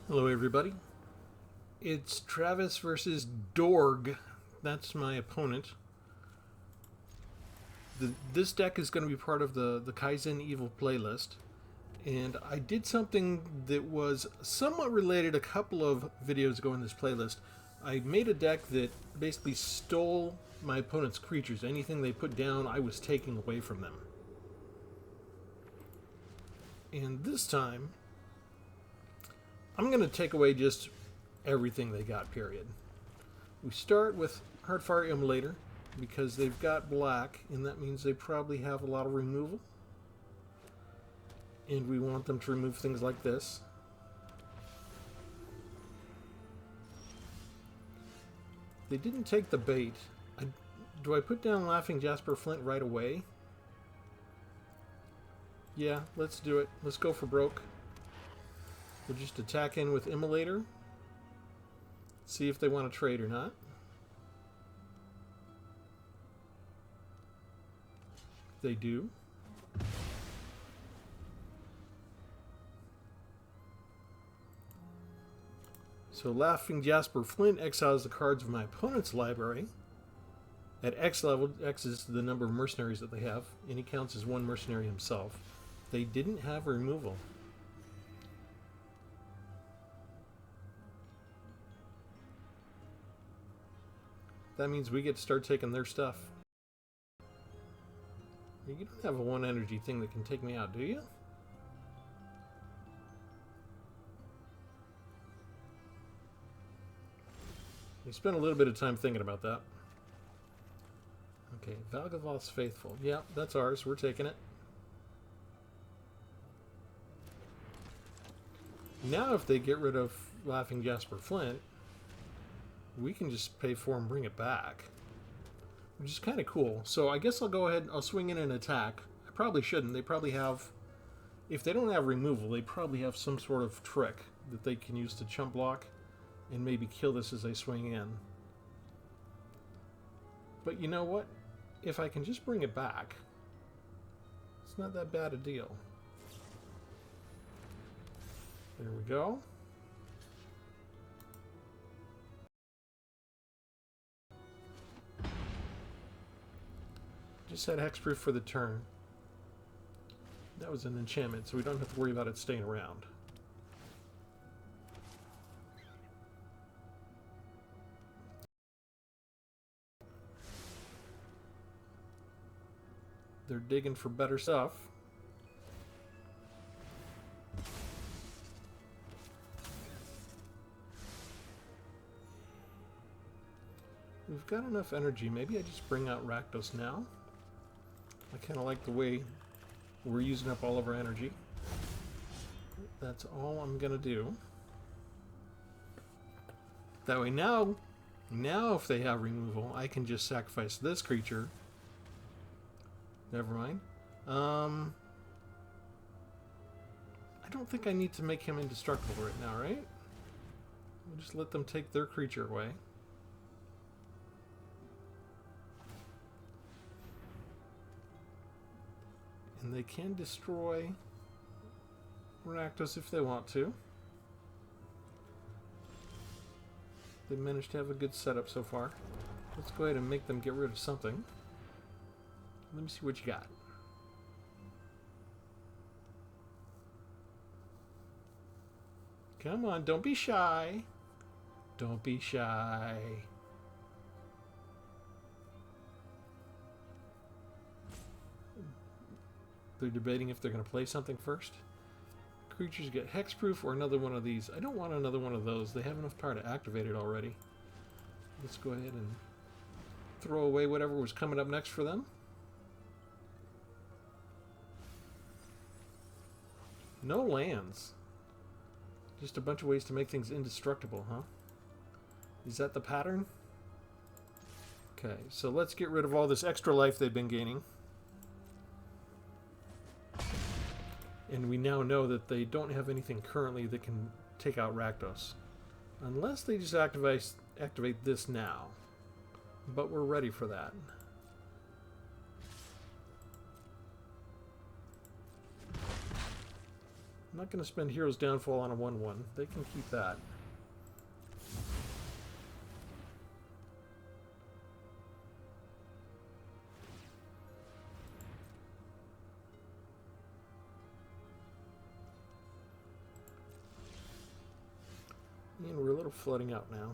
Hello, everybody. It's Travis versus Dorg. That's my opponent. This deck is going to be part of the Kaizen Evil playlist. And I did something that was somewhat related a couple of videos ago in this playlist. I made a deck that basically stole my opponent's creatures. Anything they put down, I was taking away from them. And this time, I'm going to take away just everything they got, period. We start with Heartfire Immolator because they've got black, and that means they probably have a lot of removal. And we want them to remove things like this. They didn't take the bait. Do I put down Laughing Jasper Flint right away? Yeah, let's do it. Let's go for broke. We'll just attack in with Immolator. See if they want to trade or not. They do. So Laughing Jasper Flint exiles the cards of my opponent's library. At X level, X is the number of mercenaries that they have, and he counts as one mercenary himself. They didn't have removal. That means we get to start taking their stuff. You don't have a one energy thing that can take me out, do you? We spent a little bit of time thinking about that. Okay, Valgavoth's Faithful. Yeah, that's ours. We're taking it. Now if they get rid of Laughing Jasper Flint, we can just pay for and bring it back, which is kind of cool. So I guess I'll go ahead, I'll swing in an attack. I probably shouldn't. They probably have, if they don't have removal, they probably have some sort of trick that they can use to chump block and maybe kill this as they swing in. But you know what? If I can just bring it back, it's not that bad a deal. There we go. Just had hexproof for the turn. That was an enchantment, so we don't have to worry about it staying around. They're digging for better stuff. We've got enough energy. Maybe I just bring out Rakdos now. I kind of like the way we're using up all of our energy. That's all I'm going to do. That way now if they have removal, I can just sacrifice this creature. Never mind. I don't think I need to make him indestructible right now, right? We'll just let them take their creature away. And they can destroy Rakdos if they want to. They managed to have a good setup so far. Let's go ahead and make them get rid of something. Let me see what you got. Come on, don't be shy. Don't be shy. They're debating if they're going to play something first. Creatures get hexproof or another one of these. I don't want another one of those. They have enough power to activate it already. Let's go ahead and throw away whatever was coming up next for them. No lands. Just a bunch of ways to make things indestructible, huh? Is that the pattern? Okay, so let's get rid of all this extra life they've been gaining. And we now know that they don't have anything currently that can take out Rakdos. Unless they just activate this now. But we're ready for that. I'm not going to spend Hero's Downfall on a 1-1. They can keep that. And we're a little flooding out now.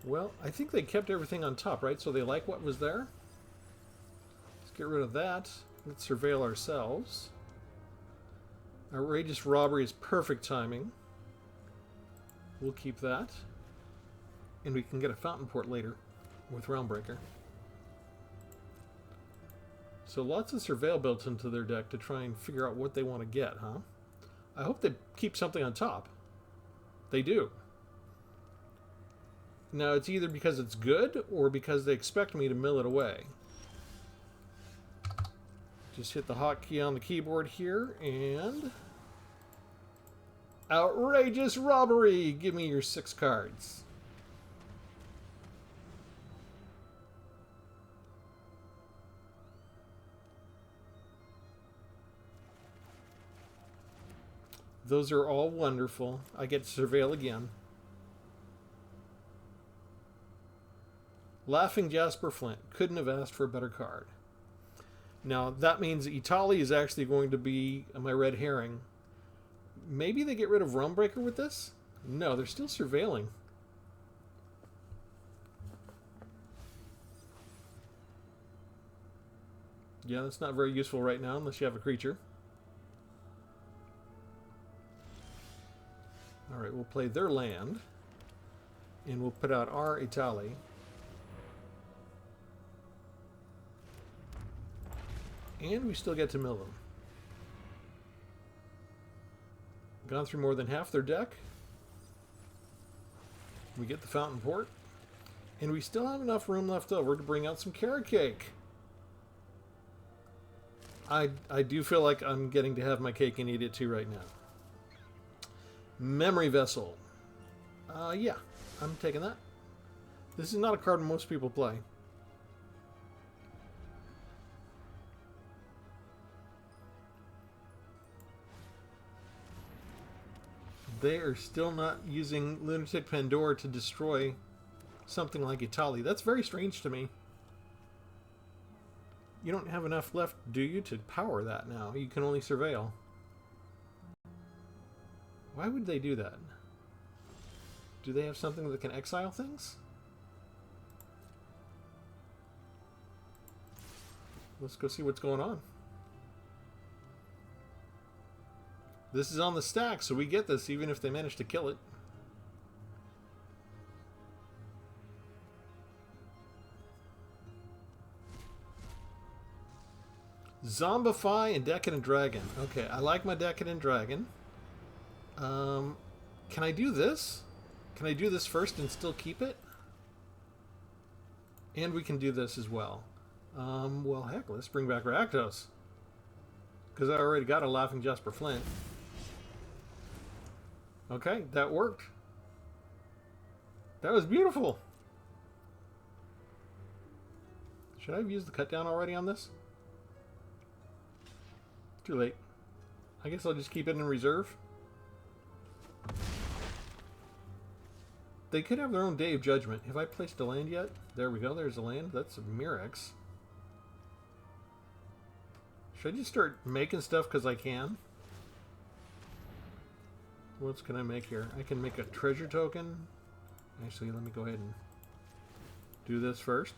Well, I think they kept everything on top, right? So they like what was there. Let's get rid of that. Let's surveil ourselves. Outrageous Robbery is perfect timing. We'll keep that. And we can get a Fountain Port later with Realmbreaker. So lots of Surveil built into their deck to try and figure out what they want to get, huh? I hope they keep something on top. They do. Now, it's either because it's good or because they expect me to mill it away. Just hit the hotkey on the keyboard here, and... Outrageous Robbery! Give me your 6 cards. Those are all wonderful. I get to surveil again. Laughing Jasper Flint. Couldn't have asked for a better card. Now, that means Italy is actually going to be my red herring. Maybe they get rid of Realmbreaker with this? No, they're still surveilling. Yeah, that's not very useful right now unless you have a creature. Alright, we'll play their land. And we'll put out our Italy. And we still get to mill them. Gone through more than half their deck. We get the Fountain Port. And we still have enough room left over to bring out some Carrot Cake. I do feel like I'm getting to have my cake and eat it too right now. Memory Vessel. Yeah, I'm taking that. This is not a card most people play. They are still not using Lunatic Pandora to destroy something like Italy. That's very strange to me. You don't have enough left, do you, to power that now? You can only surveil. Why would they do that? Do they have something that can exile things? Let's go see what's going on. This is on the stack, so we get this even if they manage to kill it. Zombify and Decadent Dragon. Okay, I like my Decadent Dragon. Can I do this? Can I do this first and still keep it? And we can do this as well. Well, heck, let's bring back Rakdos. Because I already got a Laughing Jasper Flint. Okay, that worked. That was beautiful. Should I have used the cut down already on this? Too late. I guess I'll just keep it in reserve. They could have their own Day of Judgment. Have I placed a land yet? There we go. There's a land. That's a Mirex. Should I just start making stuff because I can? What else can I make here? I can make a treasure token. Actually, let me go ahead and do this first.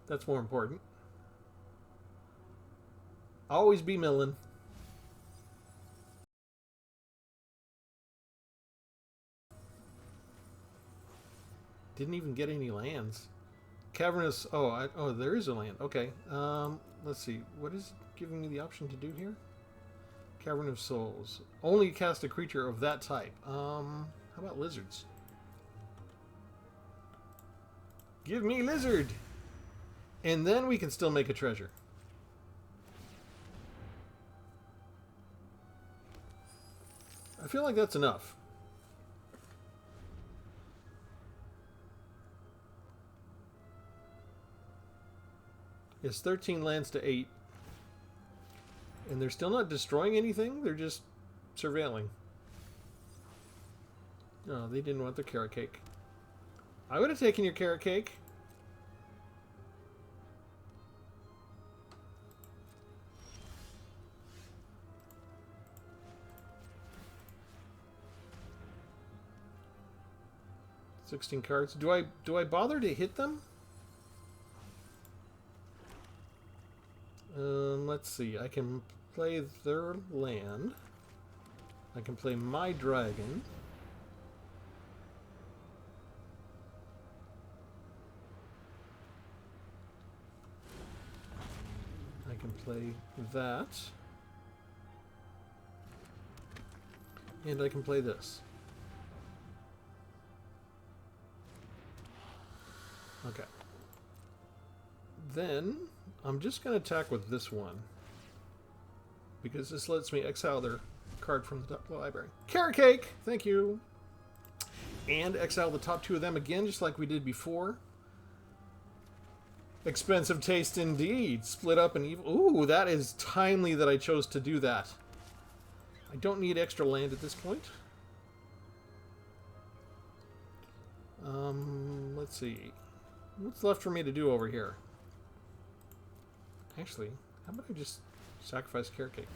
That's more important. Always be milling. Didn't even get any lands. Cavernous. Oh, there is a land. Okay. Let's see. What is it giving me the option to do here? Cavern of Souls. Only cast a creature of that type. How about lizards? Give me lizard! And then we can still make a treasure. I feel like that's enough. It's 13 lands to 8. And they're still not destroying anything. They're just surveilling. No, they didn't want the carrot cake. I would have taken your carrot cake. $16 cards. Do I bother to hit them? Let's see. I can play their land. I can play my dragon. I can play that. And I can play this. Okay. Then I'm just going to attack with this one, because this lets me exile their card from the top of the library. Carrot cake! Thank you! And exile the top 2 of them again, just like we did before. Expensive taste indeed. Split up and evil. Ooh, that is timely that I chose to do that. I don't need extra land at this point. Let's see. What's left for me to do over here? Actually, how about I just sacrifice carrot cake?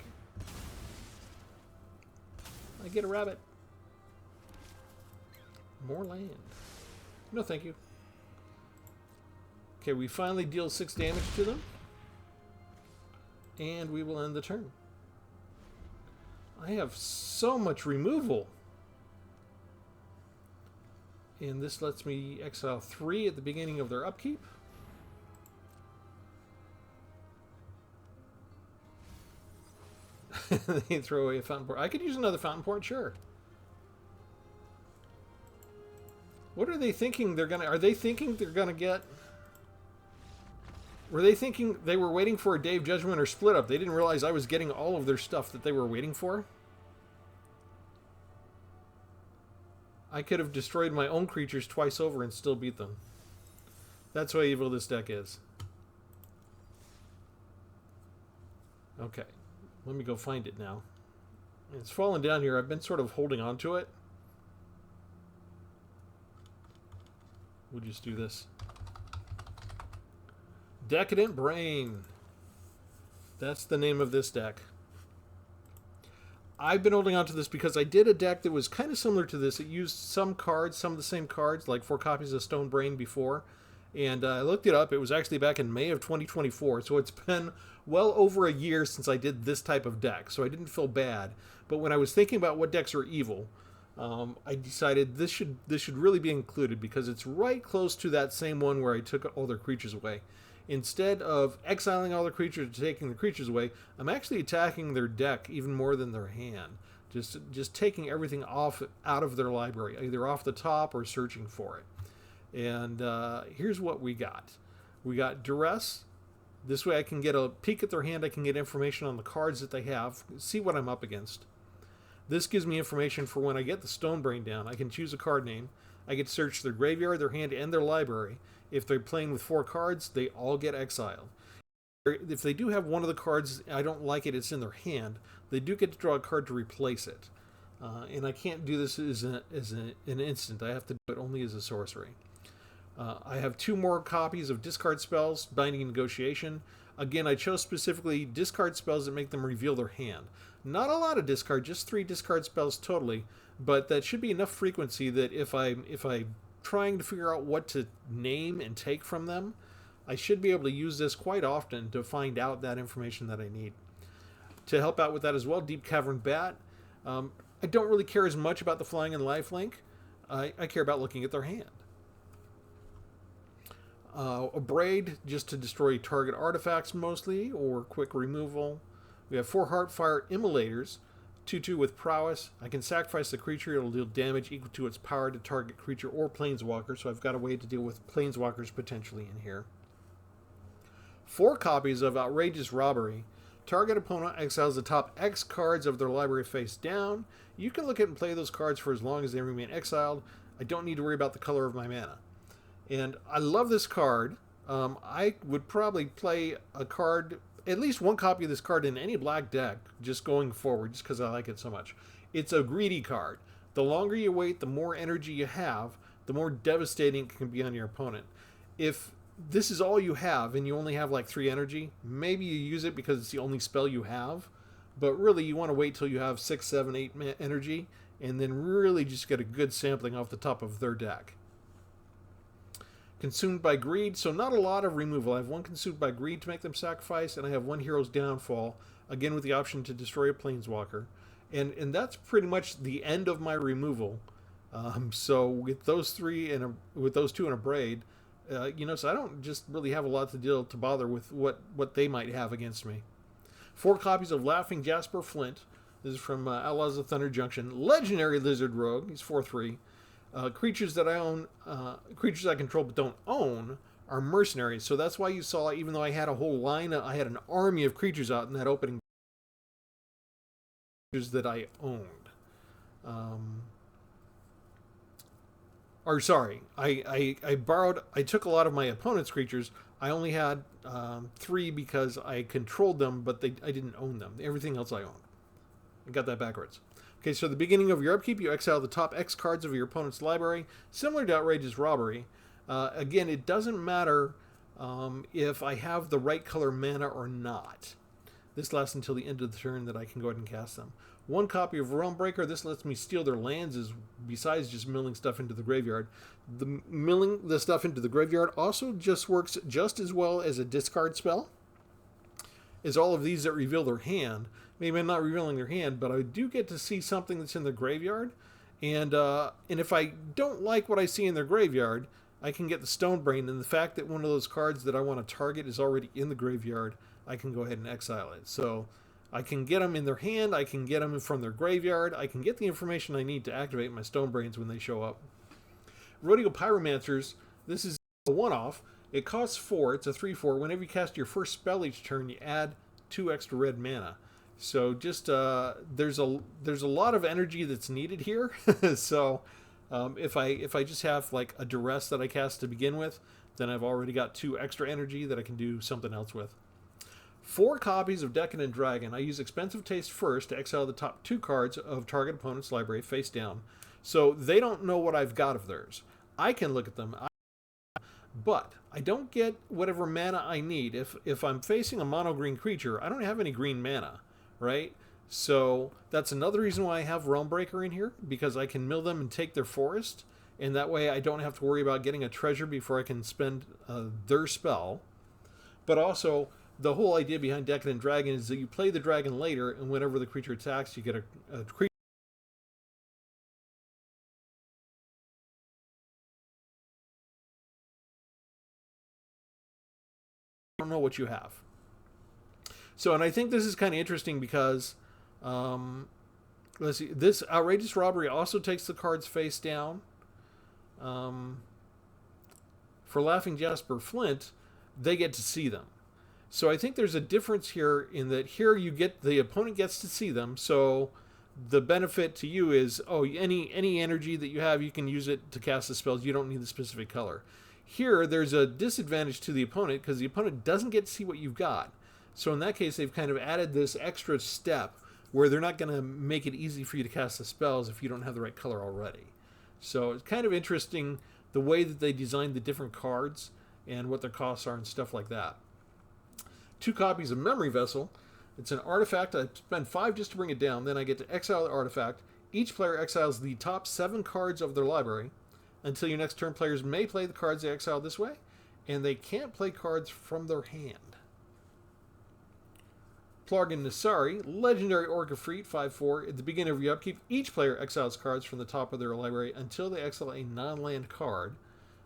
I get a rabbit. More land. No, thank you. Okay, we finally deal 6 damage to them. And we will end the turn. I have so much removal. And this lets me exile 3 at the beginning of their upkeep. They throw away a fountain port. I could use another fountain port, sure. What are they thinking they're gonna... Are they thinking they're gonna get... Were they thinking they were waiting for a Dave Judgment or Split Up? They didn't realize I was getting all of their stuff that they were waiting for? I could have destroyed my own creatures twice over and still beat them. That's how evil this deck is. Okay. Let me go find it now. It's fallen down here. I've been sort of holding on to it. We'll just do this. Decadent Brain. That's the name of this deck. I've been holding on to this because I did a deck that was kind of similar to this. It used some cards, some of the same cards, like 4 copies of Stone Brain before. And I looked it up. It was actually back in May of 2024. So it's been well over a year since I did this type of deck. So I didn't feel bad. But when I was thinking about what decks are evil, I decided this should really be included because it's right close to that same one where I took all their creatures away. Instead of exiling all the creatures and taking the creatures away, I'm actually attacking their deck even more than their hand. Just taking everything out of their library, either off the top or searching for it. And here's what we got. We got Duress. This way I can get a peek at their hand. I can get information on the cards that they have, see what I'm up against. This gives me information for when I get the Stone Brain down. I can choose a card name. I get to search their graveyard, their hand, and their library. If they're playing with 4 cards, they all get exiled. If they do have one of the cards, I don't like it, it's in their hand, they do get to draw a card to replace it. And I can't do this as an instant. I have to do it only as a sorcery. I have 2 more copies of discard spells, Binding and Negotiation. Again, I chose specifically discard spells that make them reveal their hand. Not a lot of discard, just 3 discard spells totally, but that should be enough frequency that if I'm trying to figure out what to name and take from them, I should be able to use this quite often to find out that information that I need. To help out with that as well, Deep Cavern Bat. I don't really care as much about the flying and lifelink. I care about looking at their hand. A Braid, just to destroy target artifacts mostly, or quick removal. We have 4 Heartfire Immolators, 2/2 with prowess. I can sacrifice the creature. It'll deal damage equal to its power to target creature or planeswalker, so I've got a way to deal with planeswalkers potentially in here. 4 copies of Outrageous Robbery. Target opponent exiles the top X cards of their library face down. You can look at and play those cards for as long as they remain exiled. I don't need to worry about the color of my mana. And I love this card. I would probably play a card at least one copy of this card in any black deck, just going forward, just because I like it so much. It's a greedy card. The longer you wait, the more energy you have, the more devastating it can be on your opponent. If this is all you have and you only have like 3 energy, maybe you use it because it's the only spell you have. But really, you want to wait till you have 6, 7, 8 energy, and then really just get a good sampling off the top of their deck. Consumed by Greed, so not a lot of removal. I have 1 Consumed by Greed to make them sacrifice, and I have 1 Hero's Downfall, again with the option to destroy a Planeswalker. And that's pretty much the end of my removal. So with those 3 and with those 2 in a Braid, so I don't just really have a lot to bother with what they might have against me. 4 copies of Laughing Jasper Flint. This is from Outlaws of Thunder Junction. Legendary Lizard Rogue. He's 4/3. Creatures that I own, creatures I control but don't own, are mercenaries. So that's why you saw, even though I had a whole line, I had an army of creatures out in that opening that I owned. I took a lot of my opponent's creatures. I only had 3 because I controlled them, but I didn't own them. Everything else I owned. I got that backwards. Okay, so at the beginning of your upkeep, you exile the top X cards of your opponent's library, similar to Outrageous Robbery. Again, it doesn't matter if I have the right color mana or not. This lasts until the end of the turn that I can go ahead and cast them. 1 copy of Realmbreaker. This lets me steal their lands besides just milling stuff into the graveyard. The milling the stuff into the graveyard also just works just as well as a discard spell as all of these that reveal their hand. Maybe I'm not revealing their hand, but I do get to see something that's in the graveyard. And if I don't like what I see in their graveyard, I can get the Stonebrain. And the fact that one of those cards that I want to target is already in the graveyard, I can go ahead and exile it. So I can get them in their hand, I can get them from their graveyard, I can get the information I need to activate my Stonebrains when they show up. Rodeo Pyromancers, this is a one-off. It costs 4, it's a 3/4. Whenever you cast your first spell each turn, you add 2 extra red mana. So just there's a lot of energy that's needed here. So if I just have like a duress that I cast to begin with, then I've already got 2 extra energy that I can do something else with. 4 copies of Decadent Dragon. I use Expensive Taste first to exile the top 2 cards of target opponent's library face down. So they don't know what I've got of theirs. I can look at them, but I don't get whatever mana I need. If I'm facing a mono green creature, I don't have any green mana, right? So that's another reason why I have Realmbreaker in here, because I can mill them and take their forest, and that way I don't have to worry about getting a treasure before I can spend their spell. But also, the whole idea behind Decadent Dragon is that you play the dragon later, and whenever the creature attacks, you get a creature. You don't know what you have. So, and I think this is kind of interesting because, let's see, this Outrageous Robbery also takes the cards face down. For Laughing Jasper Flint, they get to see them. So I think there's a difference here in that here the opponent gets to see them. So the benefit to you is, any energy that you have, you can use it to cast the spells. You don't need the specific color. Here, there's a disadvantage to the opponent because the opponent doesn't get to see what you've got. So in that case, they've kind of added this extra step where they're not going to make it easy for you to cast the spells if you don't have the right color already. So it's kind of interesting the way that they designed the different cards and what their costs are and stuff like that. 2 copies of Memory Vessel. It's an artifact. I spend 5 just to bring it down. Then I get to exile the artifact. Each player exiles the top 7 cards of their library. Until your next turn, players may play the cards they exiled this way, and they can't play cards from their hand. Plargan Nassari, Legendary Orc of Freet, 5/4. At the beginning of your upkeep, each player exiles cards from the top of their library until they exile a non-land card.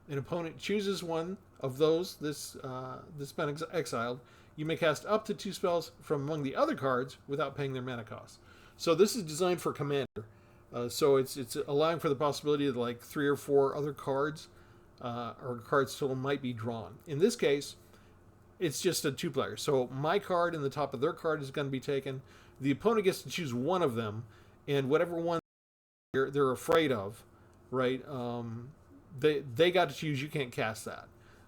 An opponent chooses one of those that's been exiled. You may cast up to 2 spells from among the other cards without paying their mana cost. So this is designed for Commander. So it's allowing for the possibility that like 3 or 4 other cards or cards still might be drawn. In this case, it's just a 2-player. So my card and the top of their card is going to be taken. The opponent gets to choose one of them, and whatever one they're afraid of, right? They got to choose. You can't cast that.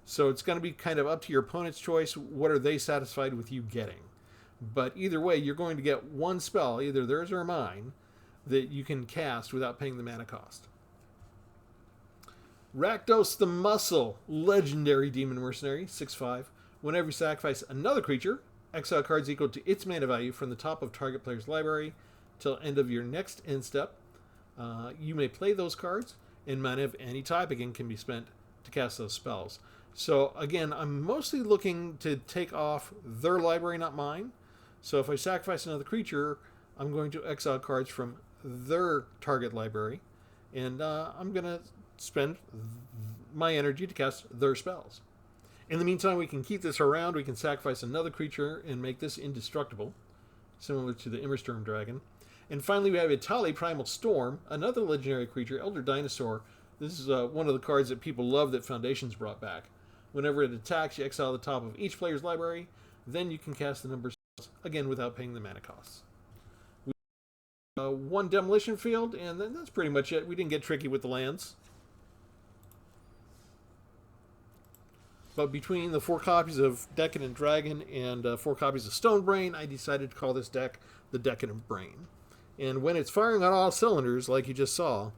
So it's going to be kind of up to your opponent's choice. What are they satisfied with you getting? But either way, you're going to get one spell, either theirs or mine, that you can cast without paying the mana cost. Rakdos the Muscle, legendary demon mercenary, 6/5. Whenever you sacrifice another creature, exile cards equal to its mana value from the top of target player's library till end of your next end step. You may play those cards, and mana of any type again can be spent to cast those spells. So again, I'm mostly looking to take off their library, not mine. So if I sacrifice another creature, I'm going to exile cards from their target library, and I'm going to spend my energy to cast their spells. In the meantime, we can keep this around. We can sacrifice another creature and make this indestructible, similar to the Immersturm Dragon. And finally, we have Tpull, Primal Storm, another legendary creature, Elder Dinosaur. This is one of the cards that people love that Foundations brought back. Whenever it attacks, you exile the top of each player's library. Then you can cast the number of spells, again without paying the mana costs. We have one Demolition Field, and then that's pretty much it. We didn't get tricky with the lands. But between the 4 copies of Decadent Dragon and 4 copies of Stone Brain, I decided to call this deck the Decadent Brain. And when it's firing on all cylinders, like you just saw,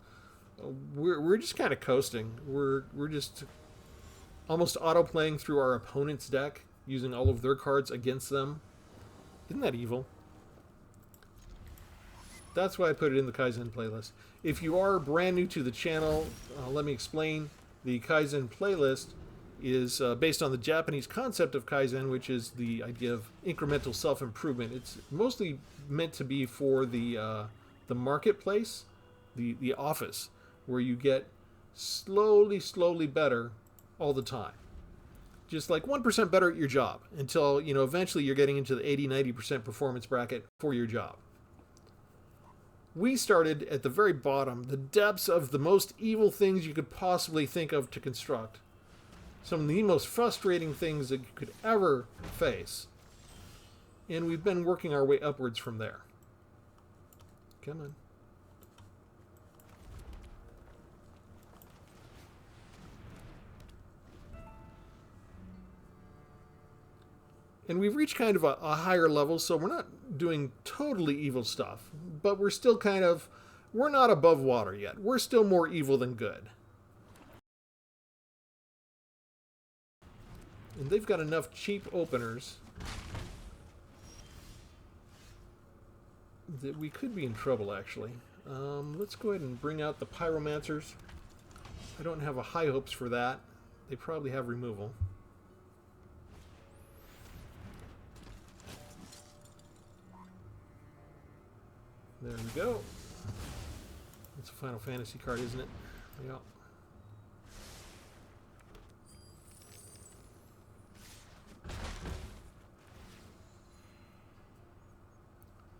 we're just kind of coasting. We're just almost auto-playing through our opponent's deck, using all of their cards against them. Isn't that evil? That's why I put it in the Kaizen playlist. If you are brand new to the channel, let me explain. The Kaizen playlist is based on the Japanese concept of Kaizen, which is the idea of incremental self-improvement. It's mostly meant to be for the marketplace, the office, where you get slowly better all the time. Just like 1% better at your job until, eventually you're getting into the 80-90% performance bracket for your job. We started at the very bottom, the depths of the most evil things you could possibly think of to construct. Some of the most frustrating things that you could ever face. And we've been working our way upwards from there. Come on. And we've reached kind of a higher level, so we're not doing totally evil stuff. But we're still we're not above water yet. We're still more evil than good. And they've got enough cheap openers that we could be in trouble, actually. Let's go ahead and bring out the Pyromancers. I don't have high hopes for that. They probably have removal. There we go. It's a Final Fantasy card, isn't it? Yeah.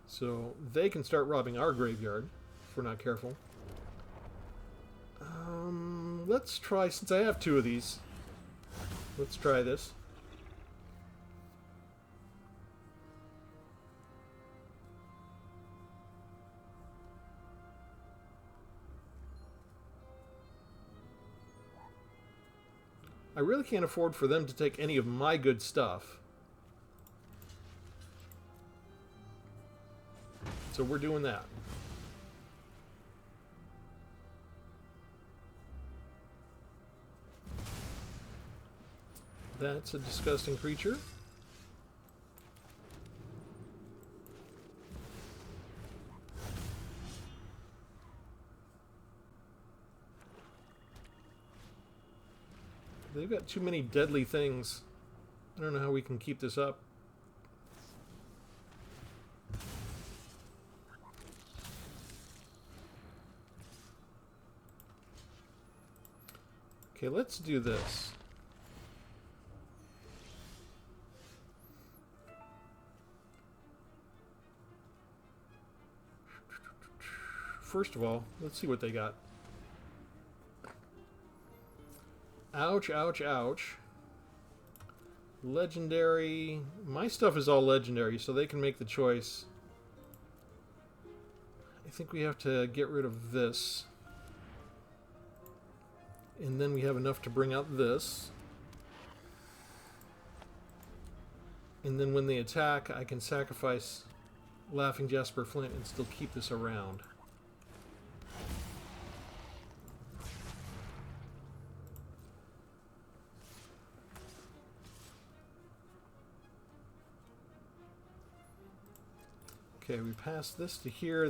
So they can start robbing our graveyard if we're not careful. Let's try, since I have 2 of these, let's try this. I really can't afford for them to take any of my good stuff. So we're doing that. That's a disgusting creature. They've got too many deadly things. I don't know how we can keep this up. Okay, let's do this. First of all, let's see what they got. Ouch, ouch, ouch. Legendary. My stuff is all legendary, so they can make the choice. I think we have to get rid of this. And then we have enough to bring out this. And then when they attack, I can sacrifice Laughing Jasper Flint and still keep this around. Okay, we pass this to here,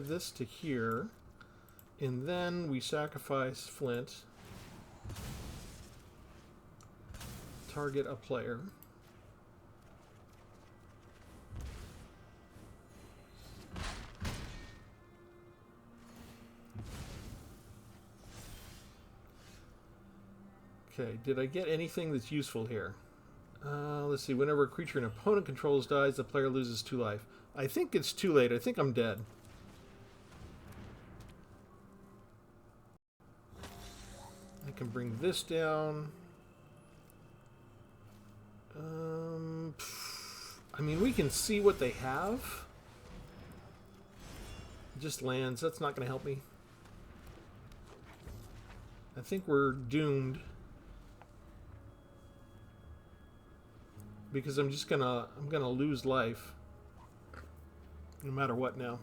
and then we sacrifice Flint. Target a player. Okay, did I get anything that's useful here? Let's see. Whenever a creature an opponent controls dies, the player loses 2 life. I think it's too late. I think I'm dead. I can bring this down. I mean, we can see what they have. Just lands. That's not going to help me. I think we're doomed. Because I'm gonna lose life. No matter what now.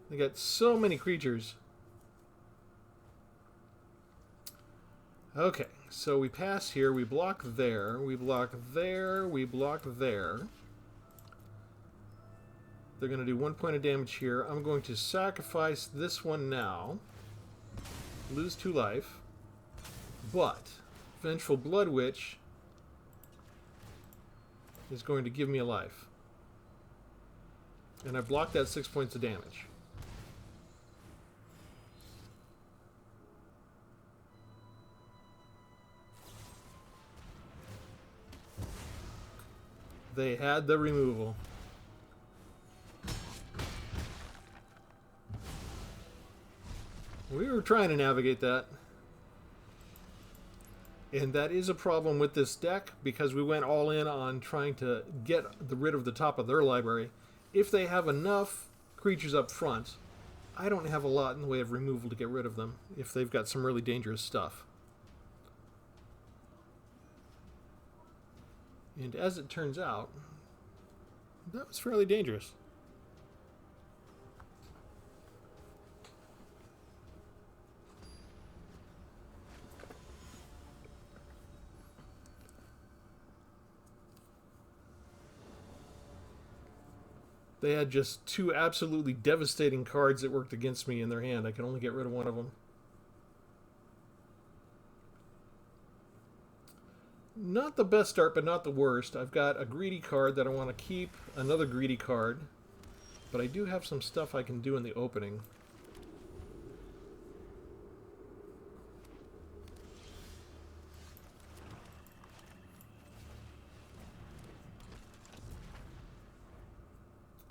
They got so many creatures. Okay, so we pass here, we block there, we block there, we block there. They're going to do 1 point of damage here. I'm going to sacrifice this one now. Lose 2 life. But Vengeful Blood Witch is going to give me a life. And I blocked that 6 points of damage. They had the removal. We were trying to navigate that. And that is a problem with this deck because we went all in on trying to get rid of the top of their library. If they have enough creatures up front, I don't have a lot in the way of removal to get rid of them if they've got some really dangerous stuff. And as it turns out, that was fairly dangerous. They had just 2 absolutely devastating cards that worked against me in their hand. I can only get rid of one of them. Not the best start, but not the worst. I've got a greedy card that I want to keep, another greedy card, but I do have some stuff I can do in the opening.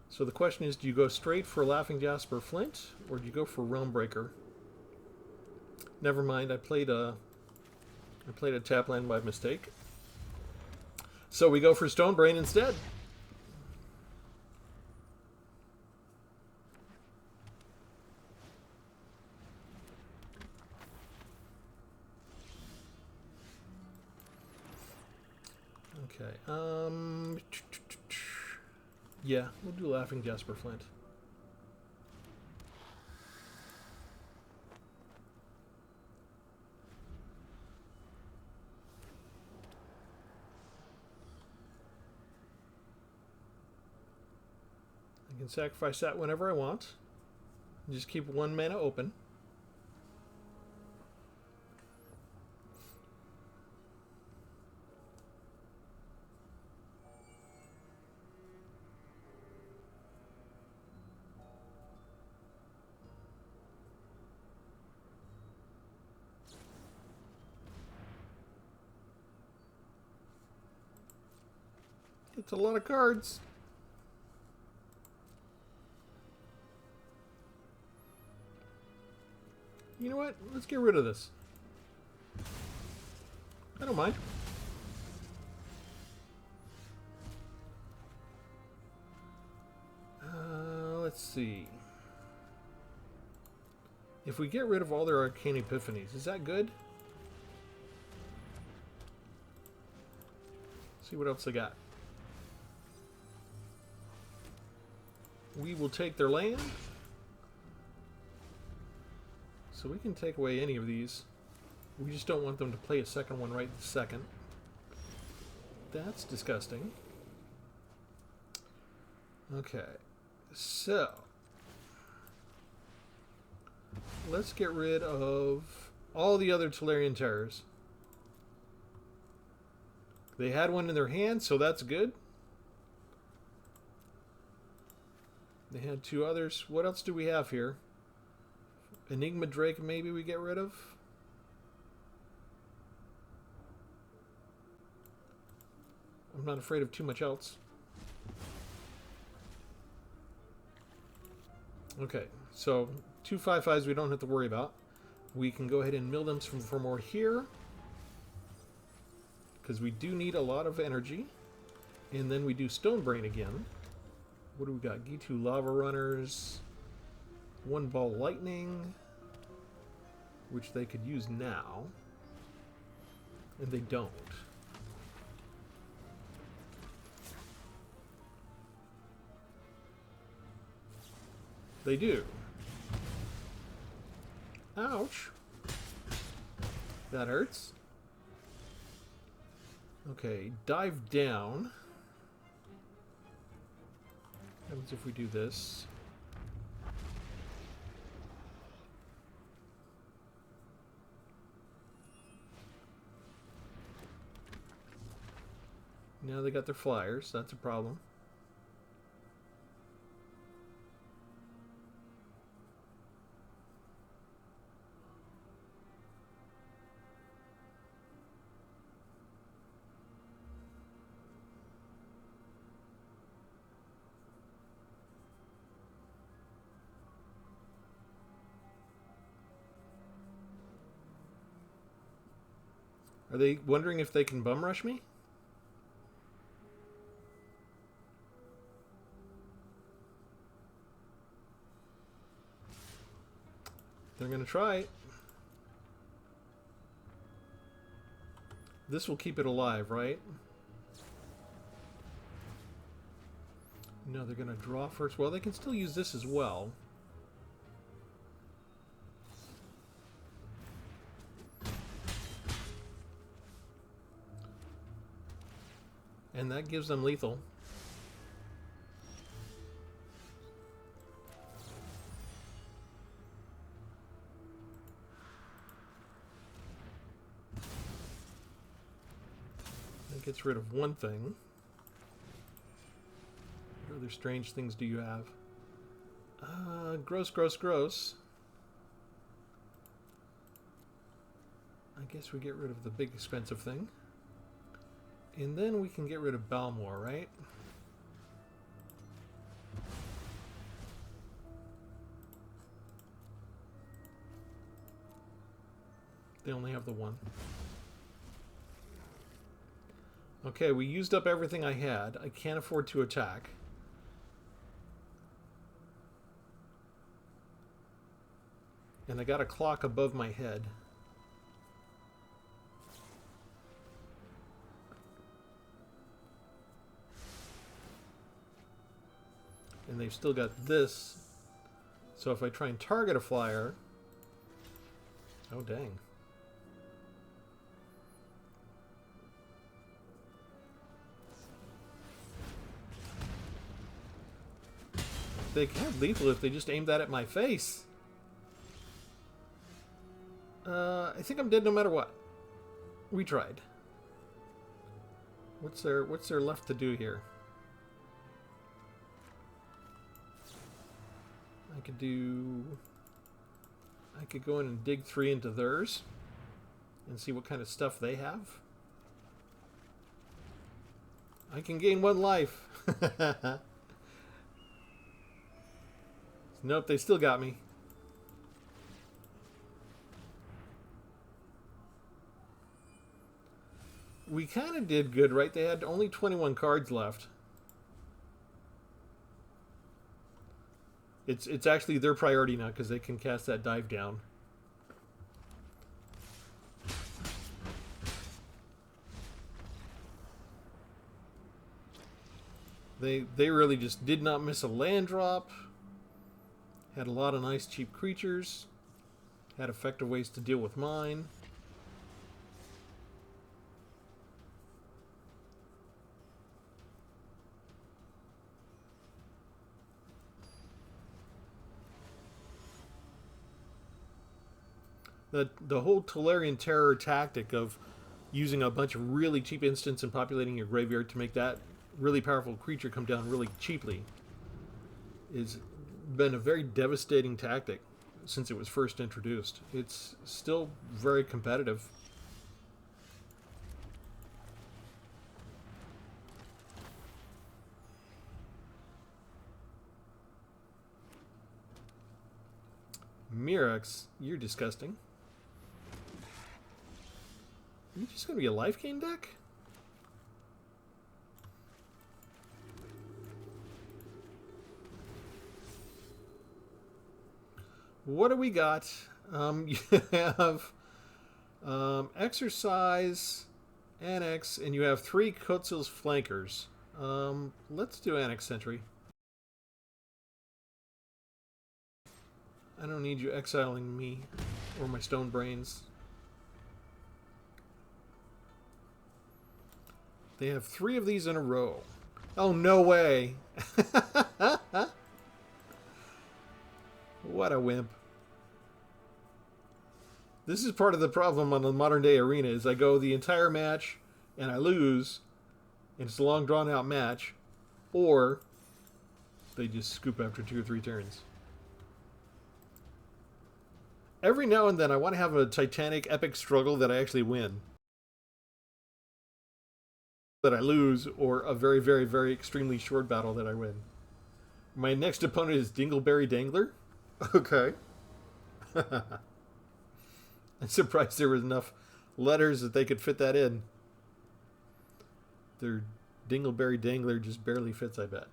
So the question is, do you go straight for Laughing Jasper Flint, or do you go for Realmbreaker? Never mind, I played a tap land by mistake. So we go for Stonebrain instead. Okay. Yeah, we'll do Laughing Jasper Flint. I can sacrifice that whenever I want. Just keep 1 mana open. That's a lot of cards. You know what? Let's get rid of this. I don't mind. Let's see. If we get rid of all their Arcane Epiphanies, is that good? See what else they got. We will take their land. So we can take away any of these. We just don't want them to play a second one right this second. That's disgusting. Okay. So, let's get rid of all the other Tolarian Terrors. They had one in their hand, so that's good. They had two others. What else do we have here? Enigma Drake maybe we get rid of? I'm not afraid of too much else. Okay, so 2 5/5s we don't have to worry about. We can go ahead and mill them for more here, because we do need a lot of energy. And then we do Stone Brain again. What do we got? G2 Lava Runners, 1 Ball Lightning, which they could use now, and they don't. They do. Ouch. That hurts. Okay, dive down. What happens if we do this? Now they got their flyers. That's a problem. Are they wondering if they can bum rush me? They're going to try it. This will keep it alive, right? No, they're going to draw first. Well, they can still use this as well. And that gives them lethal. That gets rid of one thing. What other strange things do you have? Gross, gross, gross. I guess we get rid of the big expensive thing. And then we can get rid of Balmor, right? They only have the one. Okay, we used up everything I had. I can't afford to attack. And I got a clock above my head. And they've still got this. So if I try and target a flyer... Oh, dang. They have lethal if they just aim that at my face. I think I'm dead no matter what. We tried. What's there left to do here? I could go in and dig 3 into theirs and see what kind of stuff they have. I can gain 1 life. Nope, they still got me. We kind of did good, right? They had only 21 cards left. It's actually their priority now because they can cast that dive down. They really just did not miss a land drop. Had a lot of nice cheap creatures. Had effective ways to deal with mine. The whole Tolarian Terror tactic of using a bunch of really cheap instants and populating your graveyard to make that really powerful creature come down really cheaply has been a very devastating tactic since it was first introduced. It's still very competitive. Mirrex, you're disgusting. Are you just going to be a life gain deck? What do we got? You have Exercise, Annex, and you have 3 Kotzil's Flankers. Let's do Annex Sentry. I don't need you exiling me or my stone brains. They have 3 of these in a row. Oh, no way. What a wimp. This is part of the problem on the modern day arena is I go the entire match and I lose and it's a long drawn out match, or they just scoop after 2 or 3 turns. Every now and then I want to have a titanic epic struggle that I actually win. That I lose, or a very, very, very extremely short battle that I win. My next opponent is Dingleberry Dangler? Okay. I'm surprised there was enough letters that they could fit that in. Their Dingleberry Dangler just barely fits, I bet.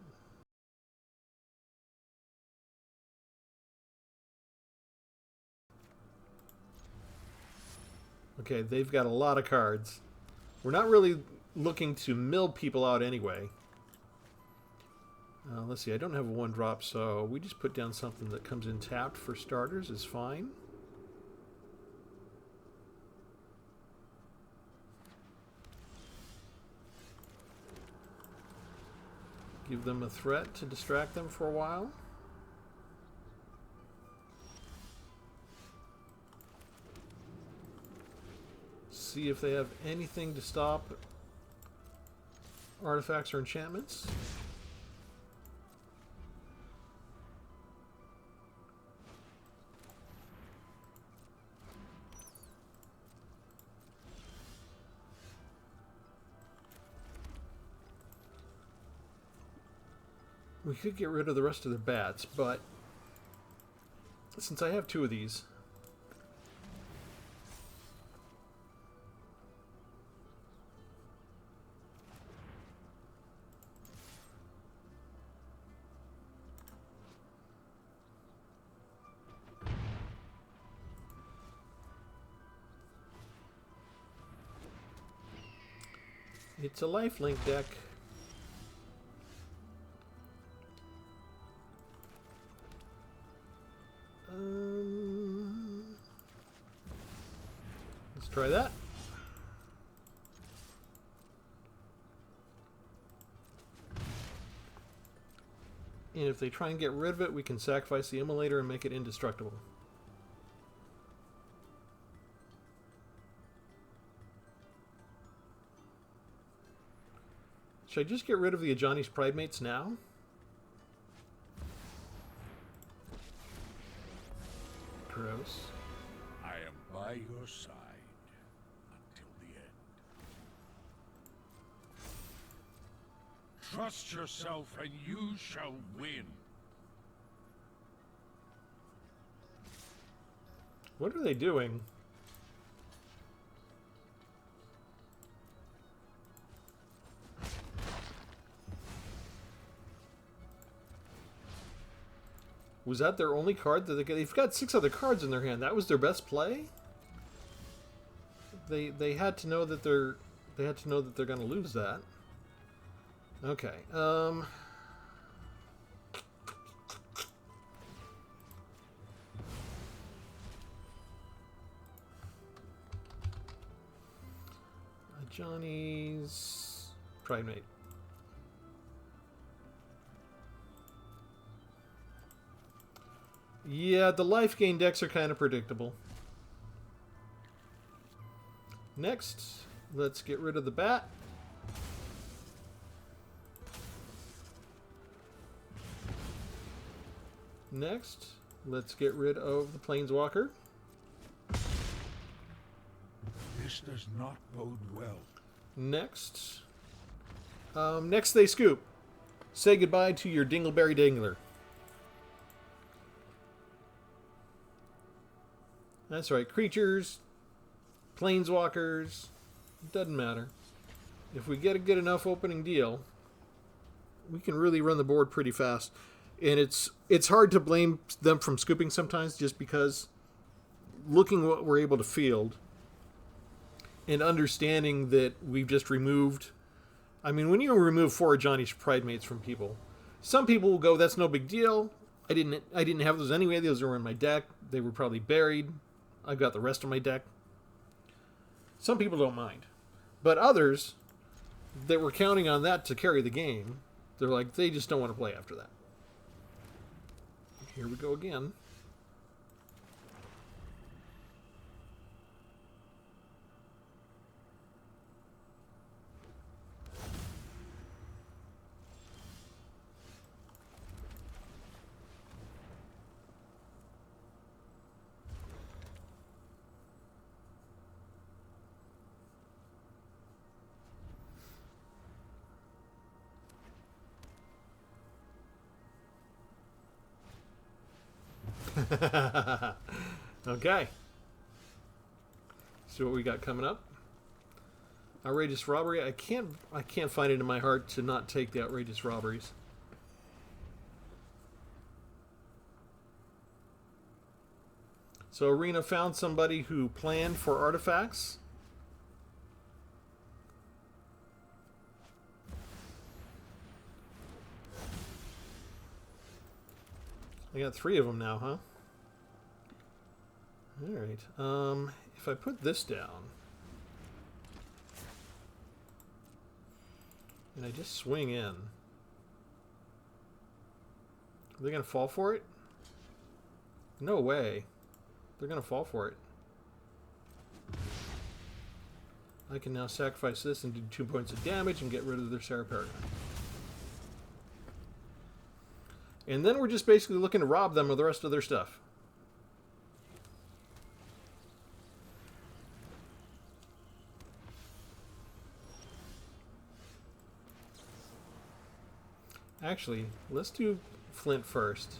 Okay, they've got a lot of cards. We're not really looking to mill people out anyway. Let's see, I don't have a 1-drop, so we just put down something that comes in tapped for starters is fine. Give them a threat to distract them for a while. See if they have anything to stop artifacts or enchantments. We could get rid of the rest of their bats, but since I have 2 of these, it's a lifelink deck. Let's try that. And if they try and get rid of it, we can sacrifice the Immolator and make it indestructible. Should I just get rid of the Ajani's Pridemates now? Gross. I am by your side until the end. Trust yourself and you shall win. What are they doing? Was that their only card that they've got 6 other cards in their hand? That was their best play? They had to know that they're going to lose that. Okay. Johnny's Primate. Yeah, the life gain decks are kind of predictable. Next, let's get rid of the bat. Next, let's get rid of the Planeswalker. This does not bode well. Next. Next they scoop. Say goodbye to your Dingleberry Dingler. That's right. Creatures, Planeswalkers, doesn't matter. If we get a good enough opening deal, we can really run the board pretty fast. And it's hard to blame them from scooping sometimes, just because looking what we're able to field and understanding that we've just removed... I mean, when you remove 4 Johnny's Pridemates from people, some people will go, that's no big deal. I didn't have those anyway. Those were in my deck. They were probably buried. I've got the rest of my deck. Some people don't mind. But others that were counting on that to carry the game, they're like, they just don't want to play after that. Here we go again. Okay. See what we got coming up. Outrageous robbery. I can't find it in my heart to not take the outrageous robberies. So Arena found somebody who planned for artifacts. I got 3 of them now, huh? Alright. If I put this down and I just swing in, are they going to fall for it? No way. They're going to fall for it. I can now sacrifice this and do 2 points of damage and get rid of their Sarah Paragon. And then we're just basically looking to rob them of the rest of their stuff. Actually, let's do Flint first.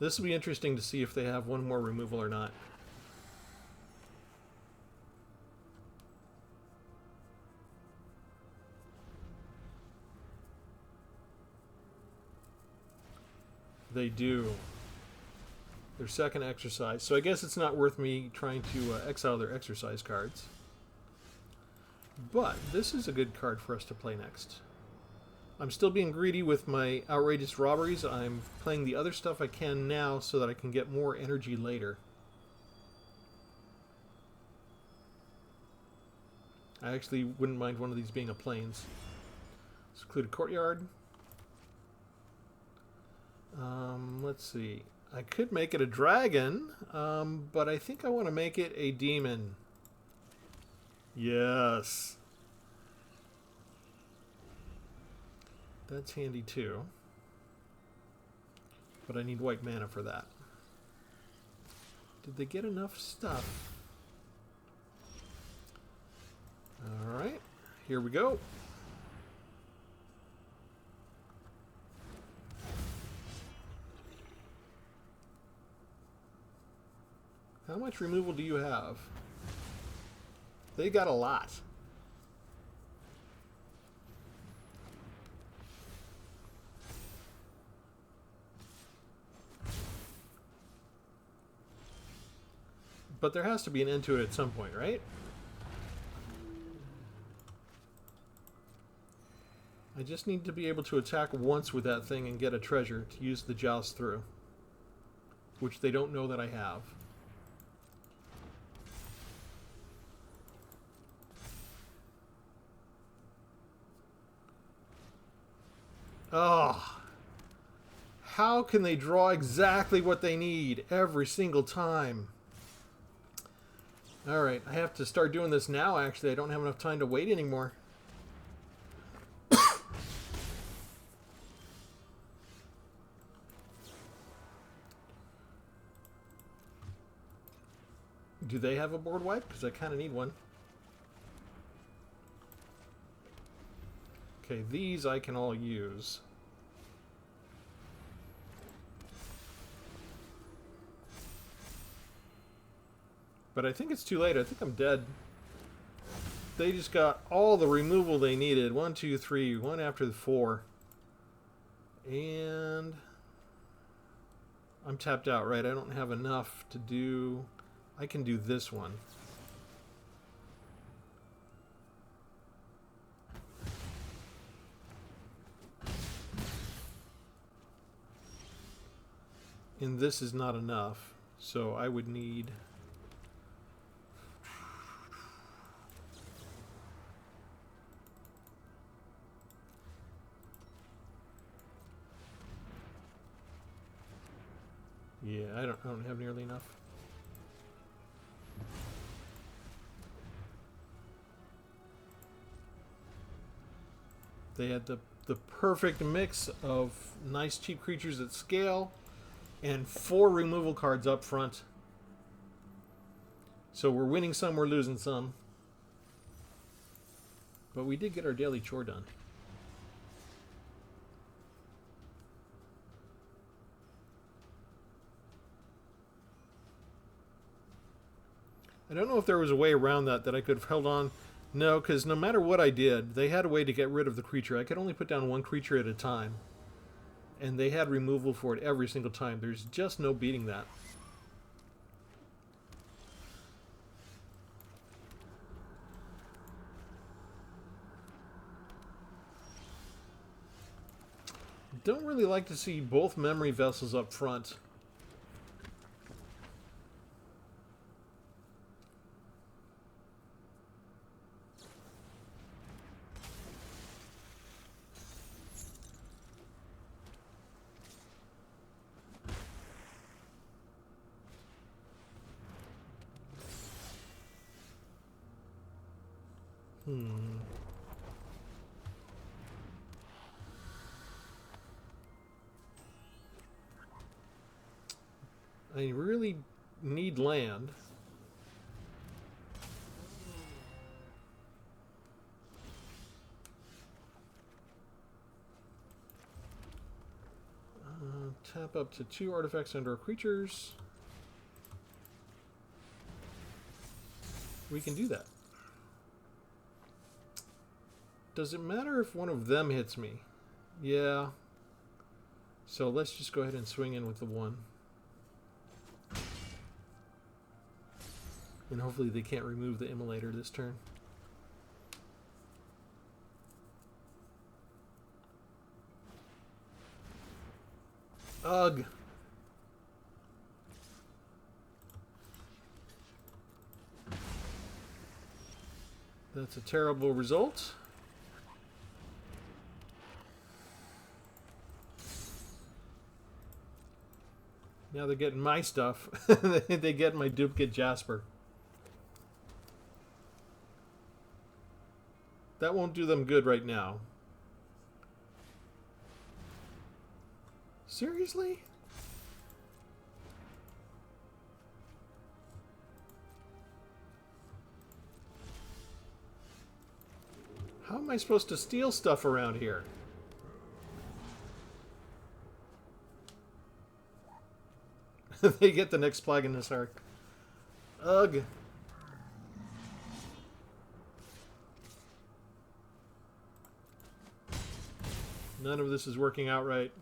This will be interesting to see if they have one more removal or not. They do. Their second exercise. So I guess it's not worth me trying to exile their exercise cards. But this is a good card for us to play next. I'm still being greedy with my outrageous robberies. I'm playing the other stuff I can now so that I can get more energy later. I actually wouldn't mind one of these being a plains. Secluded Courtyard. Let's see. I could make it a dragon, but I think I want to make it a demon. Yes. That's handy too. But I need white mana for that. Did they get enough stuff? Alright. Here we go. How much removal do you have? They got a lot. But there has to be an end to it at some point, right? I just need to be able to attack once with that thing and get a treasure to use the joust through. Which they don't know that I have. Oh, how can they draw exactly what they need every single time? Alright, I have to start doing this now, actually. I don't have enough time to wait anymore. Do they have a board wipe? Because I kind of need one. Okay, these I can all use. But I think it's too late. I think I'm dead. They just got all the removal they needed. 1, 2, 3. One after the 4. And I'm tapped out, right? I don't have enough to do... I can do this one. And this is not enough. So I would need... Yeah, I don't have nearly enough. They had the perfect mix of nice cheap creatures at scale and 4 removal cards up front. So we're winning some, we're losing some. But we did get our daily chore done. I don't know if there was a way around that I could have held on. No, because no matter what I did, they had a way to get rid of the creature. I could only put down one creature at a time. And they had removal for it every single time. There's just no beating that. Don't really like to see both memory vessels up front. I really need land. Tap up to 2 artifacts and/or creatures. We can do that. Does it matter if one of them hits me? Yeah. So let's just go ahead and swing in with the 1. And hopefully they can't remove the immolator this turn. Ugh. That's a terrible result. Now they're getting my stuff. They get my duplicate Jasper. That won't do them good right now. Seriously? How am I supposed to steal stuff around here? They get the next Plague in this arc. Ugh. None of this is working out right.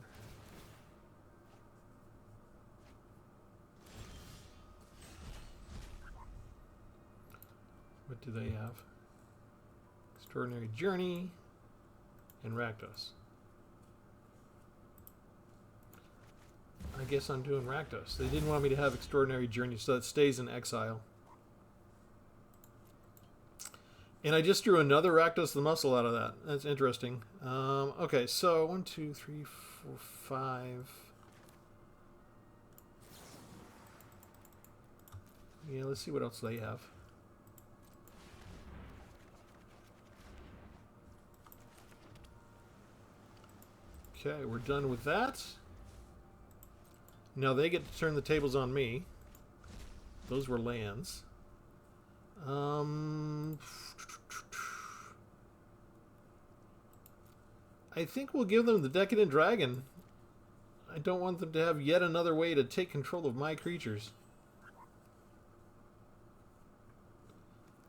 What do they have? Extraordinary Journey and Rakdos. I guess I'm doing Rakdos. They didn't want me to have Extraordinary Journey, so that stays in exile. And I just drew another Rakdos the Muscle out of that. That's interesting. Okay, so 1, 2, 3, 4, 5. Yeah, let's see what else they have. Okay, we're done with that. Now they get to turn the tables on me. Those were lands. I think we'll give them the Decadent Dragon. I don't want them to have yet another way to take control of my creatures.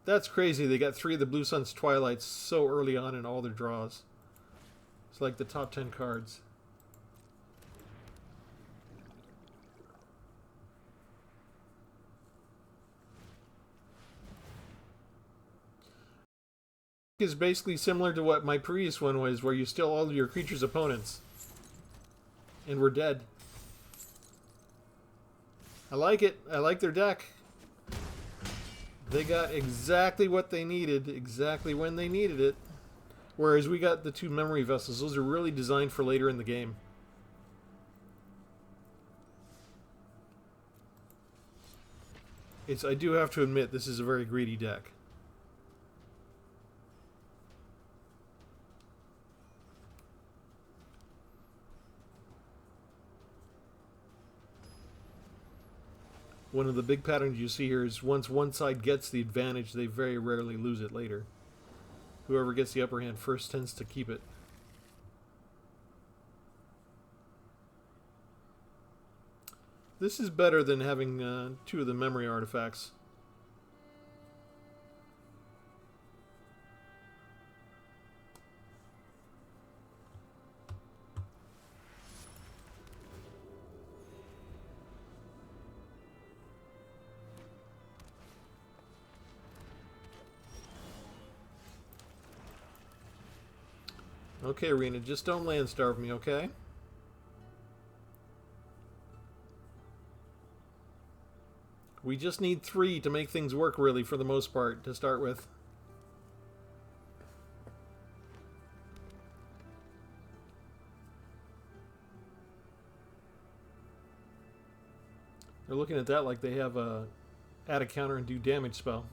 That's crazy. They got 3 of the Blue Sun's Twilights so early on in all their draws. It's like the top 10 cards. Is basically similar to what my previous one was, where you steal all of your creatures' opponents. And we're dead. I like it. I like their deck. They got exactly what they needed, exactly when they needed it. Whereas we got the 2 memory vessels. Those are really designed for later in the game. I do have to admit, this is a very greedy deck. One of the big patterns you see here is once one side gets the advantage, they very rarely lose it later. Whoever gets the upper hand first tends to keep it. This is better than having 2 of the memory artifacts. Okay, Arena, just don't land starve me, okay? We just need 3 to make things work, really, for the most part, to start with. They're looking at that like they have a add a counter and do damage spell.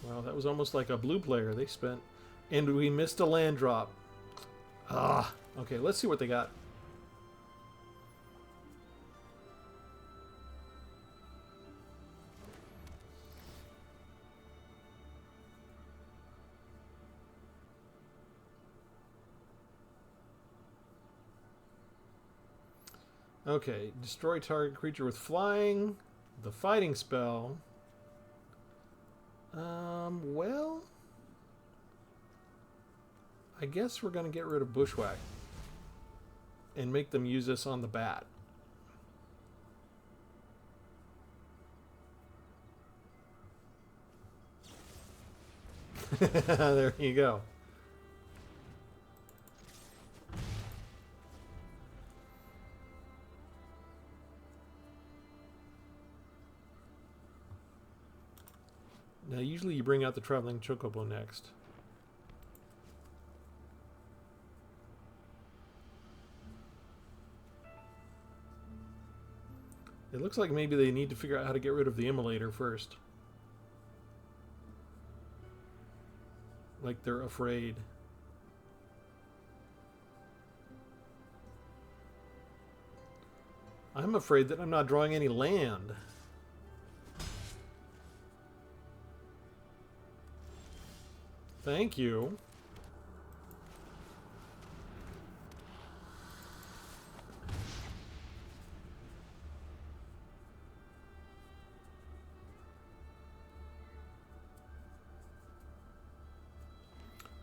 Well, that was almost like a blue player they spent. And we missed a land drop. Ah, okay, let's see what they got. Okay, destroy target creature with flying. The fighting spell. Well, I guess we're going to get rid of Bushwhack and make them use this on the bat. There you go. Now, usually you bring out the Traveling Chocobo next. It looks like maybe they need to figure out how to get rid of the Immolator first. Like they're afraid. I'm afraid that I'm not drawing any land. Thank you.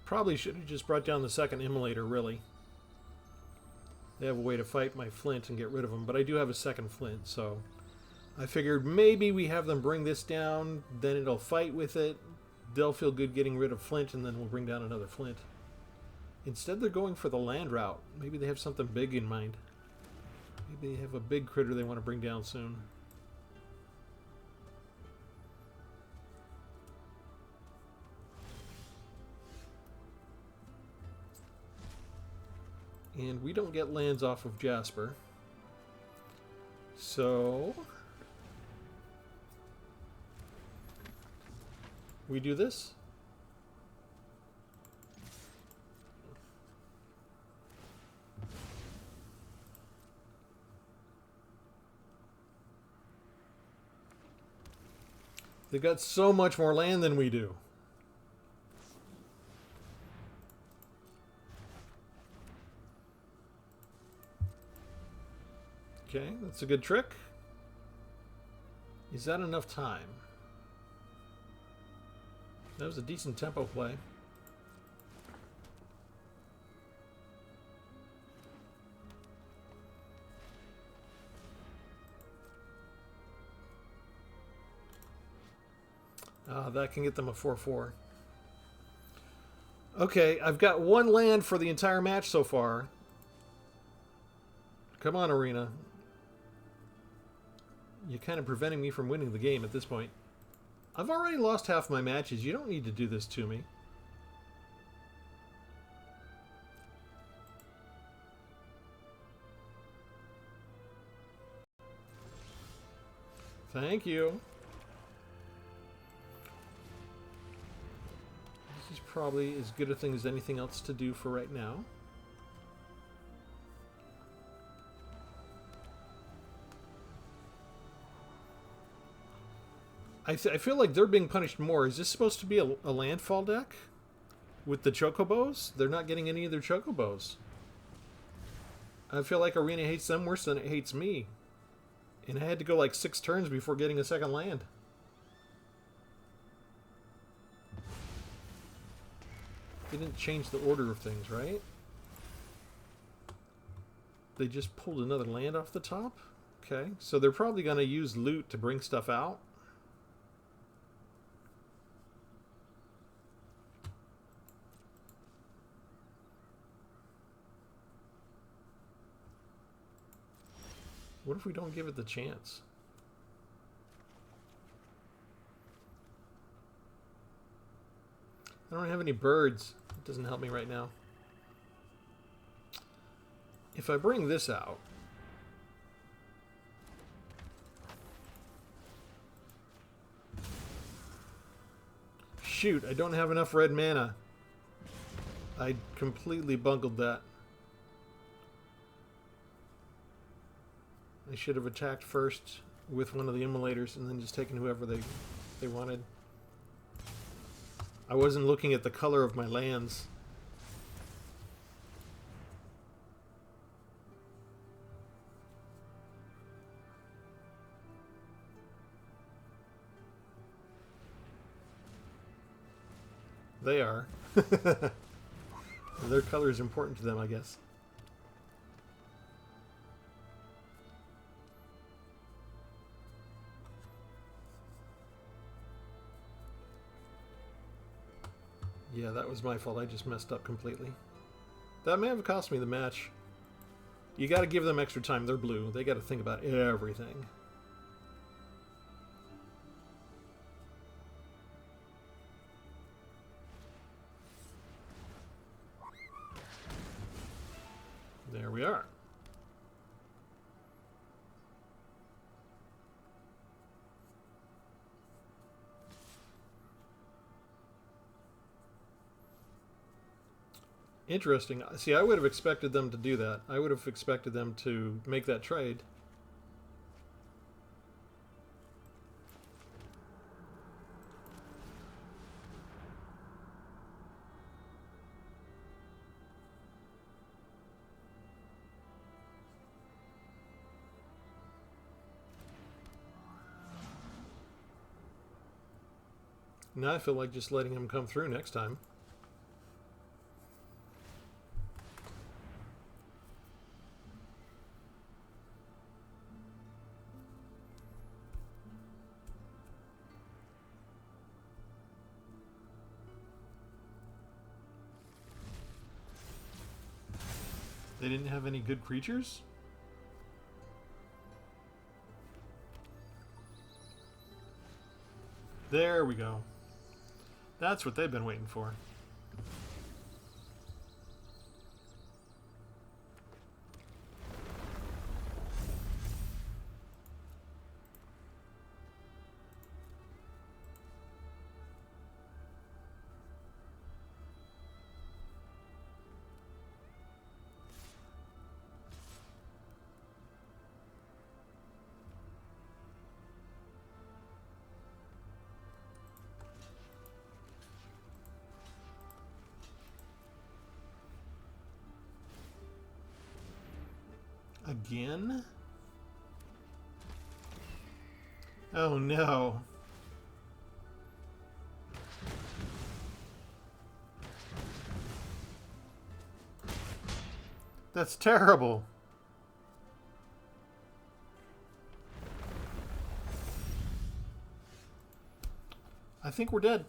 Probably should have just brought down the second immolator, really. They have a way to fight my flint and get rid of them, but I do have a second flint, so I figured maybe we have them bring this down, then it'll fight with it. They'll feel good getting rid of flint, and then we'll bring down another flint. Instead, they're going for the land route. Maybe they have something big in mind. Maybe they have a big critter they want to bring down soon. And we don't get lands off of Jasper. So we do this. They've got so much more land than we do. Okay, that's a good trick. Is that enough time? That was a decent tempo play. That can get them a 4-4. Okay, I've got one land for the entire match so far. Come on, Arena. You're kind of preventing me from winning the game at this point. I've already lost half my matches. You don't need to do this to me. Thank you. This is probably as good a thing as anything else to do for right now. I feel like they're being punished more. Is this supposed to be a landfall deck? With the chocobos? They're not getting any of their chocobos. I feel like Arena hates them worse than it hates me. And I had to go like 6 turns before getting a second land. They didn't change the order of things, right? They just pulled another land off the top? Okay, so they're probably going to use loot to bring stuff out. What if we don't give it the chance? I don't have any birds. It doesn't help me right now. If I bring this out... Shoot, I don't have enough red mana. I completely bungled that. I should have attacked first with one of the immolators and then just taken whoever they wanted. I wasn't looking at the color of my lands. They are. Their color is important to them, I guess. Yeah, that was my fault. I just messed up completely. That may have cost me the match. You got to give them extra time. They're blue. They got to think about everything. There we are. Interesting. See, I would have expected them to do that. I would have expected them to make that trade. Now I feel like just letting him come through next time. They didn't have any good creatures? There we go. That's what they've been waiting for. Again? Oh no. That's terrible. I think we're dead.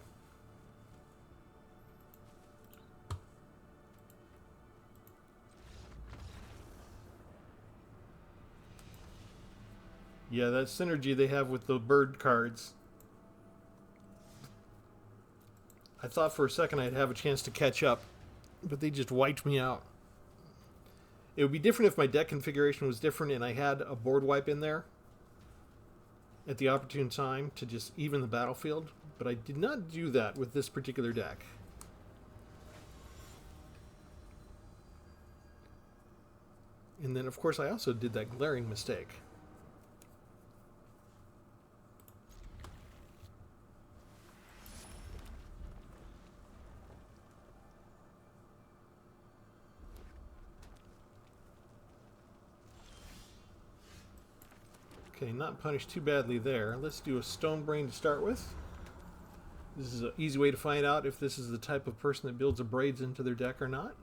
Yeah, that synergy they have with the bird cards. I thought for a second I'd have a chance to catch up, but they just wiped me out. It would be different if my deck configuration was different and I had a board wipe in there at the opportune time to just even the battlefield, but I did not do that with this particular deck. And then, of course, I also did that glaring mistake. Okay, not punished too badly there. Let's do a Stone Brain to start with. This is an easy way to find out if this is the type of person that builds a Braids into their deck or not.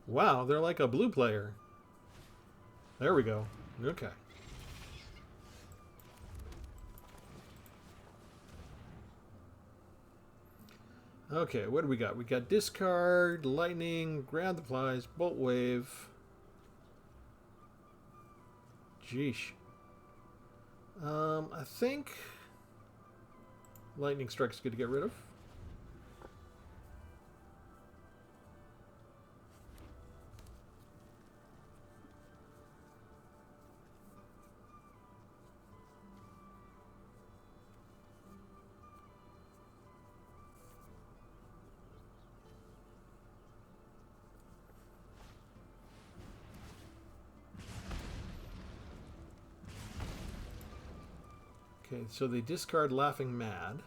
Wow, they're like a blue player. There we go. Okay. Okay, what do we got? We got discard, lightning, grab the flies, bolt wave. Jeesh. I think lightning strike's good to get rid of. Okay, so they discard Laughing Mad.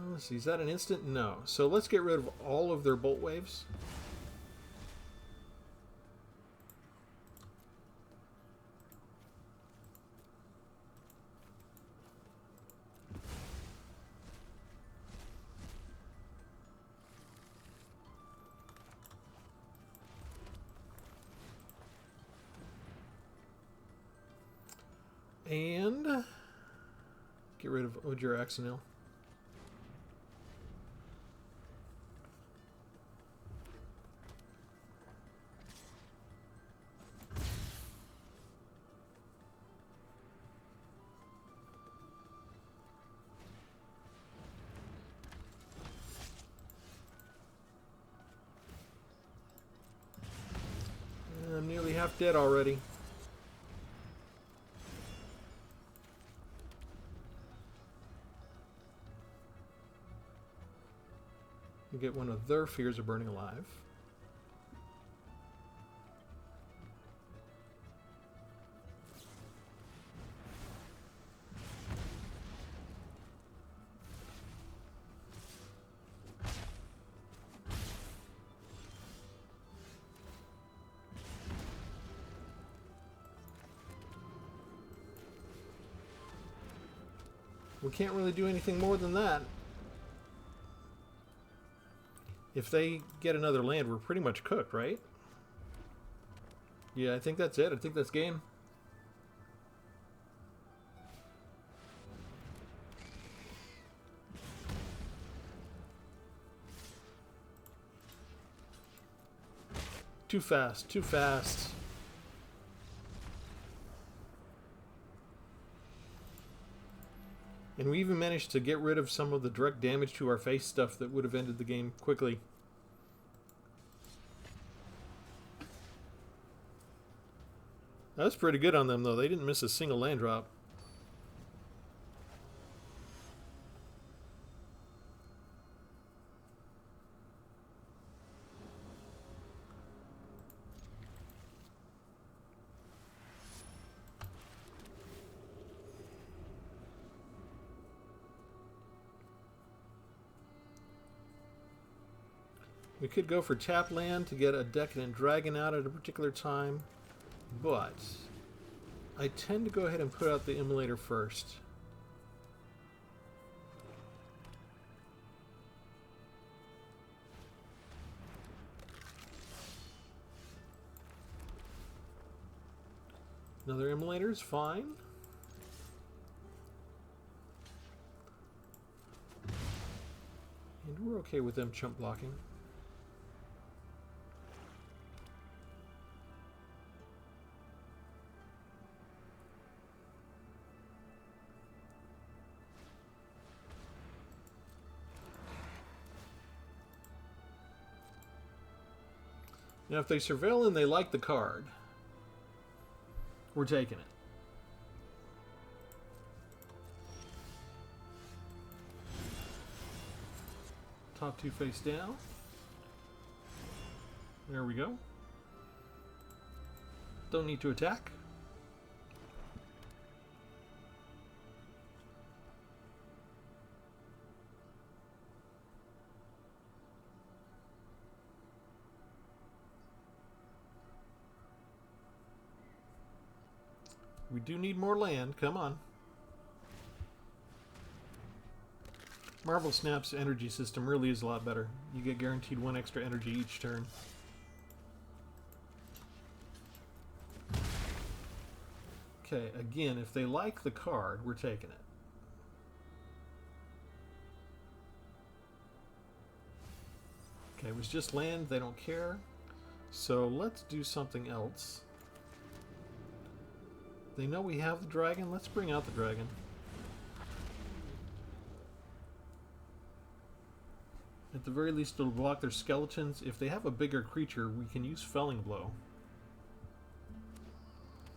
Let's see, is that an instant? No. So let's get rid of all of their Bolt Waves. And get rid of Ojir Axonil. I'm nearly half dead already. You get one of their fears of burning alive. We can't really do anything more than that. If they get another land, we're pretty much cooked, right? Yeah, I think that's it. I think that's game. Too fast, too fast. And we even managed to get rid of some of the direct damage to our face stuff that would have ended the game quickly. That was pretty good on them, though. They didn't miss a single land drop. We could go for tap land to get a Decadent Dragon out at a particular time, but I tend to go ahead and put out the Immolator first. Another Immolator is fine. And we're okay with them chump blocking. Now, if they surveil and they like the card, we're taking it. Top two face down. There we go. Don't need to attack. We do need more land. Come on. Marvel Snap's energy system really is a lot better. You get guaranteed 1 extra energy each turn. Okay, again, if they like the card, we're taking it. Okay, it was just land. They don't care. So let's do something else. They know we have the dragon. Let's bring out the dragon. At the very least, it'll block their skeletons. If they have a bigger creature, we can use Felling Blow.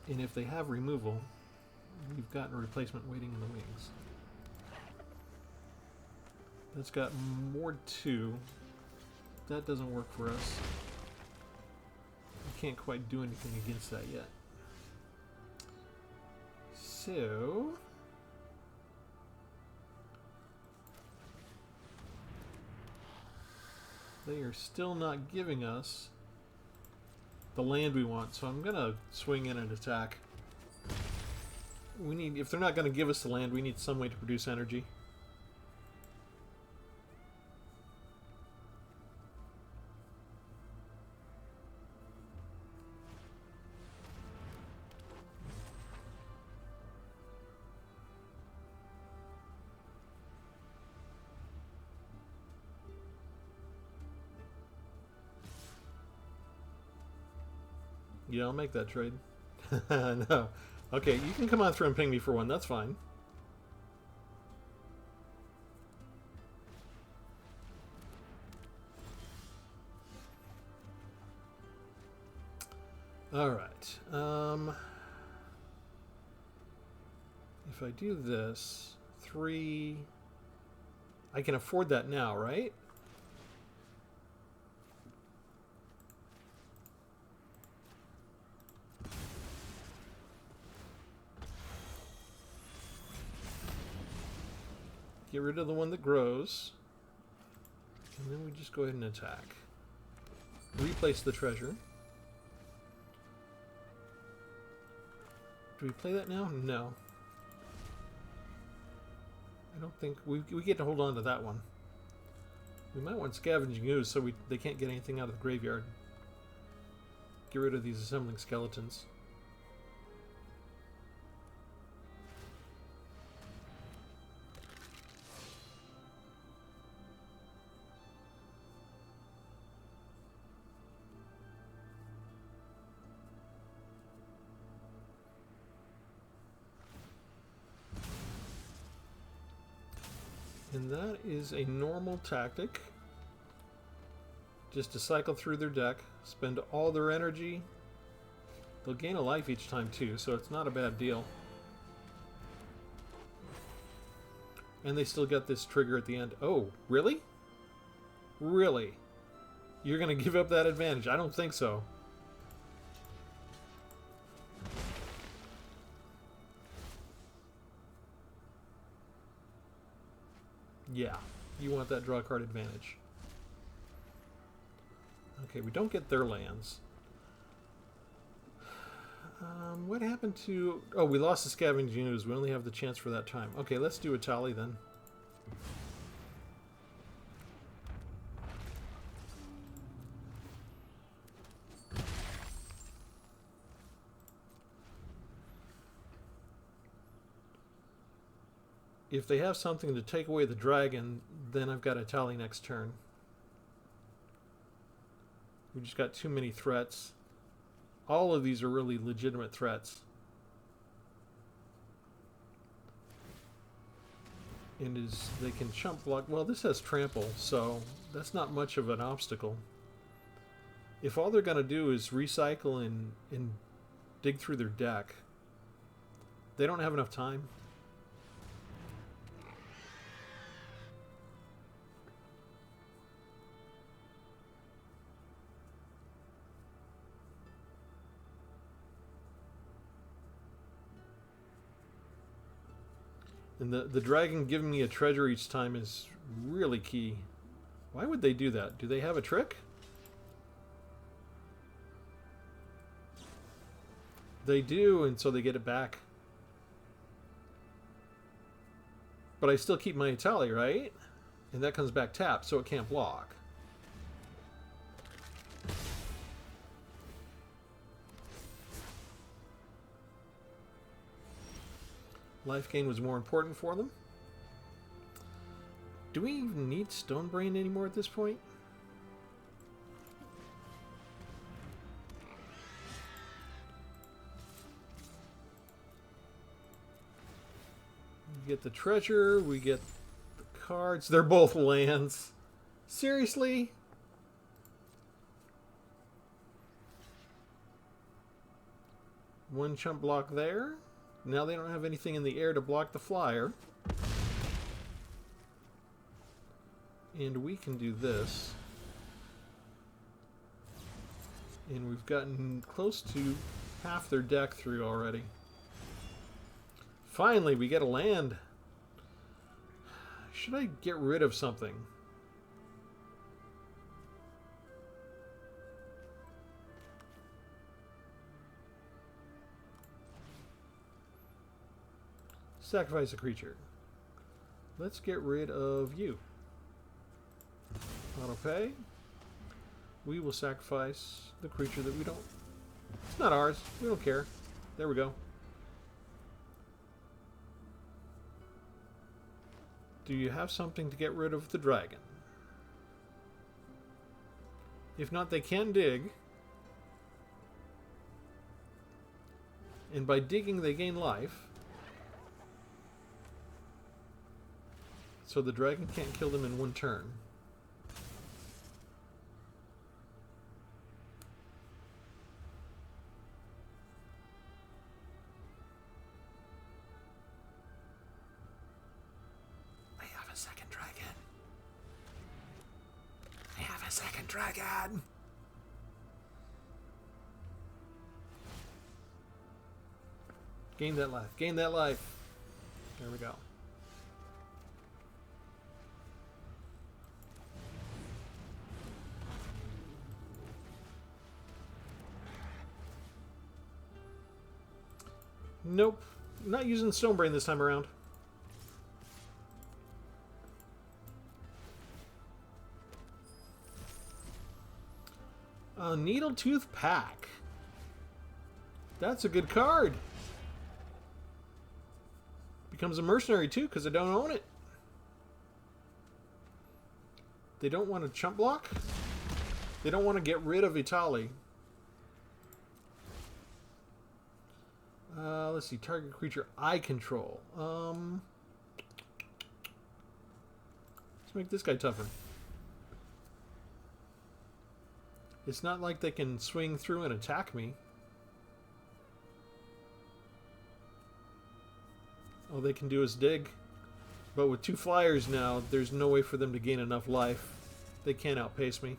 And if they have removal, we've got a replacement waiting in the wings. That's got more 2. That doesn't work for us. We can't quite do anything against that yet. So they are still not giving us the land we want, so I'm gonna swing in and attack. We need, if they're not gonna give us the land, we need some way to produce energy. Yeah, I'll make that trade. No. Okay, you can come on through and ping me for 1. That's fine. Alright. If I do this, 3... I can afford that now, right? Get rid of the one that grows. And then we just go ahead and attack. Replace the treasure. Do we play that now? No. I don't think... We get to hold on to that one. We might want Scavenging Ooze so they can't get anything out of the graveyard. Get rid of these assembling skeletons. And that is a normal tactic. Just to cycle through their deck, spend all their energy. They'll gain a life each time too, so it's not a bad deal. And they still get this trigger at the end. Oh, really? Really? You're going to give up that advantage? I don't think so. Yeah, you want that draw card advantage. Okay, we don't get their lands. What happened to... Oh, we lost the Scavenging Ooze. We only have the chance for that time. Okay, let's do a tally then. If they have something to take away the dragon, then I've got a tally next turn. We just got too many threats. All of these are really legitimate threats. And they can chump block. Well, this has trample, so that's not much of an obstacle. If all they're going to do is recycle and dig through their deck, they don't have enough time. And the dragon giving me a treasure each time is really key. Why would they do that? Do they have a trick? They do, and so they get it back. But I still keep my tally, right? And that comes back tapped, so it can't block. Life gain was more important for them. Do we even need Stonebrain anymore at this point? We get the treasure, we get the cards. They're both lands. Seriously? One chump block there. Now they don't have anything in the air to block the flyer. And we can do this. And we've gotten close to half their deck through already. Finally, we get a land. Should I get rid of something? Sacrifice a creature. Let's get rid of you. Auto pay. We will sacrifice the creature that we don't... It's not ours. We don't care. There we go. Do you have something to get rid of the dragon? If not, they can dig. And by digging, they gain life. So the dragon can't kill them in one turn. I have a second dragon. I have a second dragon. Gain that life. Gain that life. There we go. Nope. Not using Stonebrain this time around. Needletooth Pack. That's a good card. Becomes a mercenary too, because I don't own it. They don't want to chump block. They don't want to get rid of Italy. Let's see. Target creature I control. Let's make this guy tougher. It's not like they can swing through and attack me. All they can do is dig. But with 2 flyers now, there's no way for them to gain enough life. They can't outpace me.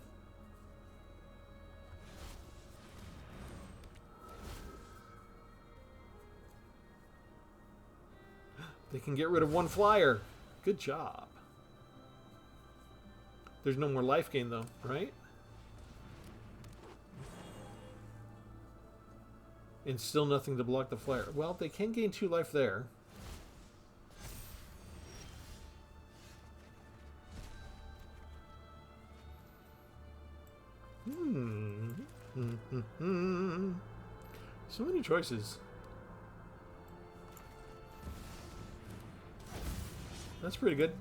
They can get rid of 1 flyer. Good job. There's no more life gain though, right? And still nothing to block the flyer. Well, they can gain 2 life there. So many choices. That's pretty good.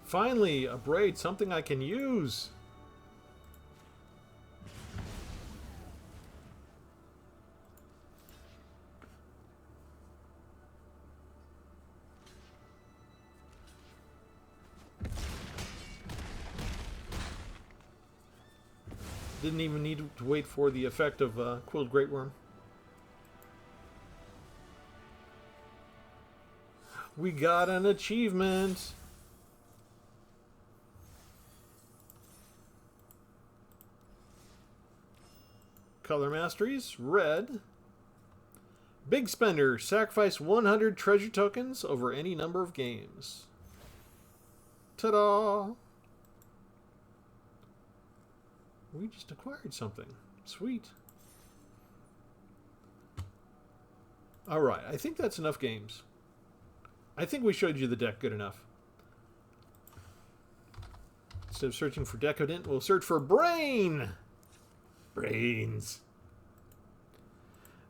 Finally, a braid, something I can use. Didn't even need to wait for the effect of Quilled Greatworm. We got an achievement. Color Masteries, red. Big Spender, sacrifice 100 treasure tokens over any number of games. Ta-da! We just acquired something. Sweet. Alright, I think that's enough games. I think we showed you the deck good enough. Instead of searching for Decadent, we'll search for Brain! Brains.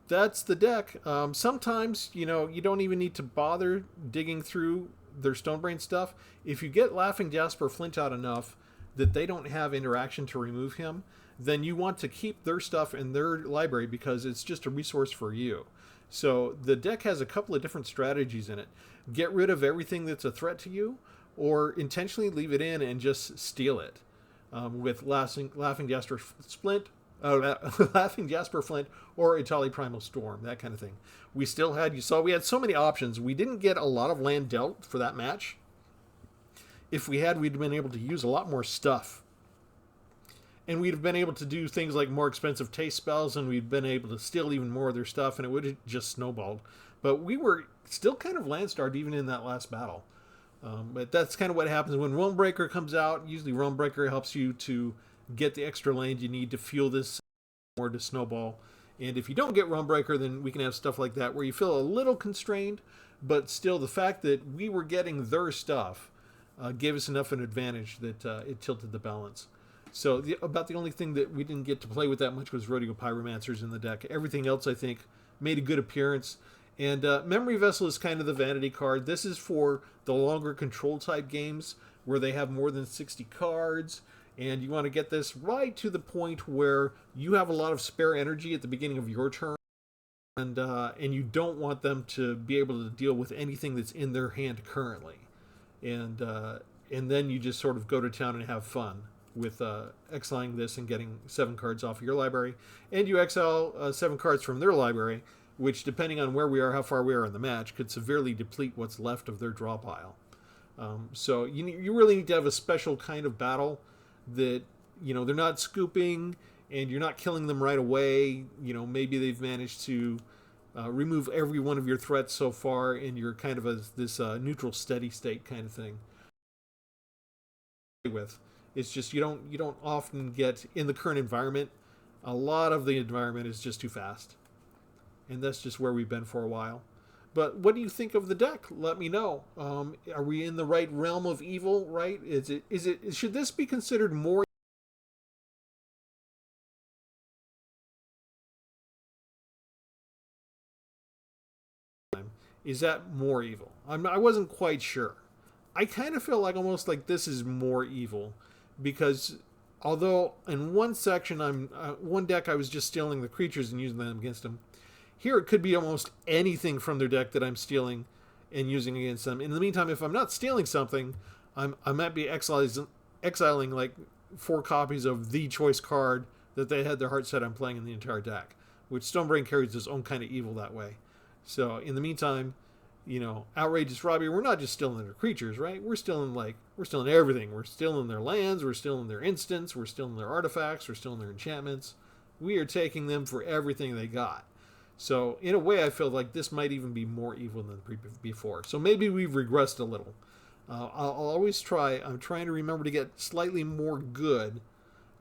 That's the deck. Sometimes, you know, you don't even need to bother digging through their Stonebrain stuff. If you get Laughing Jasper Flint out enough that they don't have interaction to remove him, then you want to keep their stuff in their library because it's just a resource for you. So the deck has a couple of different strategies in it. Get rid of everything that's a threat to you, or intentionally leave it in and just steal it. With Laughing Jasper Flint, Laughing Jasper Flint, or Italy Primal Storm, that kind of thing. We still had, you saw, we had so many options. We didn't get a lot of land dealt for that match. If we had, we'd been able to use a lot more stuff. And we'd have been able to do things like more expensive taste spells, and we'd been able to steal even more of their stuff, and it would have just snowballed. But we were still kind of land-starved even in that last battle. But that's kind of what happens when Realmbreaker comes out. Usually Realmbreaker helps you to get the extra land you need to fuel this more to snowball. And if you don't get Realmbreaker, then we can have stuff like that where you feel a little constrained, but still the fact that we were getting their stuff gave us enough an advantage that it tilted the balance. So about the only thing that we didn't get to play with that much was Rodeo Pyromancers in the deck. Everything else, I think, made a good appearance. And Memory Vessel is kind of the vanity card. This is for the longer control type games where they have more than 60 cards. And you want to get this right to the point where you have a lot of spare energy at the beginning of your turn. And you don't want them to be able to deal with anything that's in their hand currently. And then you just sort of go to town and have fun with exiling this and getting 7 cards off of your library. And you exile 7 cards from their library, which, depending on where we are, how far we are in the match, could severely deplete what's left of their draw pile. So you really need to have a special kind of battle that, you know, they're not scooping and you're not killing them right away. You know, maybe they've managed to remove every one of your threats so far and you're kind of this neutral steady state kind of thing. It's just you don't often get, in the current environment, a lot of the environment is just too fast. And that's just where we've been for a while. But what do you think of the deck? Let me know. Are we in the right realm of evil? Right? Should this be considered more? Is that more evil? I wasn't quite sure. I kind of feel like almost like this is more evil, because although in one section one deck I was just stealing the creatures and using them against them, here it could be almost anything from their deck that I'm stealing and using against them. In the meantime, if I'm not stealing something, I might be exiling like 4 copies of the choice card that they had their heart set on playing in the entire deck, which Stonebrain carries its own kind of evil that way. So in the meantime, outrageous robbery, we're not just stealing their creatures, right? We're stealing everything. We're stealing their lands, we're stealing their instants, we're stealing their artifacts, we're stealing their enchantments. We are taking them for everything they got. So in a way, I feel like this might even be more evil than before. So maybe we've regressed a little. I'll always try. I'm trying to remember to get slightly more good,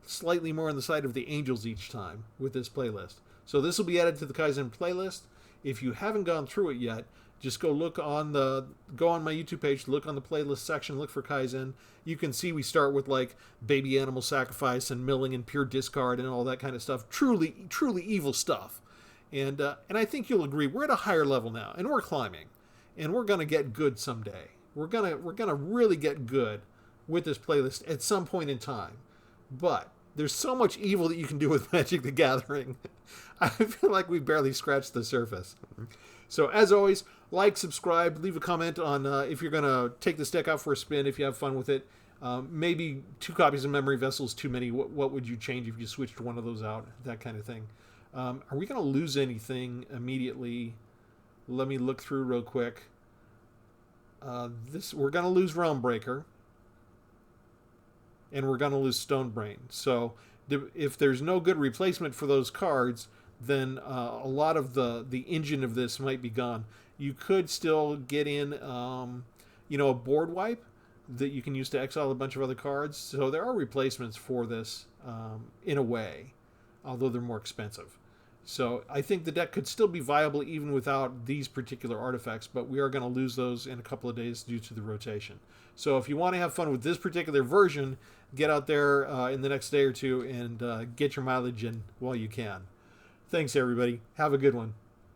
slightly more on the side of the angels each time with this playlist. So this will be added to the Kaizen playlist. If you haven't gone through it yet, just go on my YouTube page, look on the playlist section, look for Kaizen. You can see we start with like baby animal sacrifice and milling and pure discard and all that kind of stuff. Truly, truly evil stuff. And I think you'll agree we're at a higher level now, and we're climbing, and we're gonna get good someday. We're gonna really get good with this playlist at some point in time. But there's so much evil that you can do with Magic the Gathering. I feel like we barely scratched the surface. So as always, like, subscribe, leave a comment on if you're going to take this deck out for a spin, if you have fun with it. Maybe 2 copies of Memory Vessel is too many. What would you change if you switched one of those out? That kind of thing. Are we going to lose anything immediately? Let me look through real quick. We're going to lose Realmbreaker. And we're going to lose Stonebrain. So if there's no good replacement for those cards, then a lot of the engine of this might be gone. You could still get in, a board wipe that you can use to exile a bunch of other cards. So there are replacements for this in a way, although they're more expensive. So I think the deck could still be viable even without these particular artifacts, but we are going to lose those in a couple of days due to the rotation. So if you want to have fun with this particular version, get out there in the next day or two and get your mileage in while you can. Thanks, everybody. Have a good one.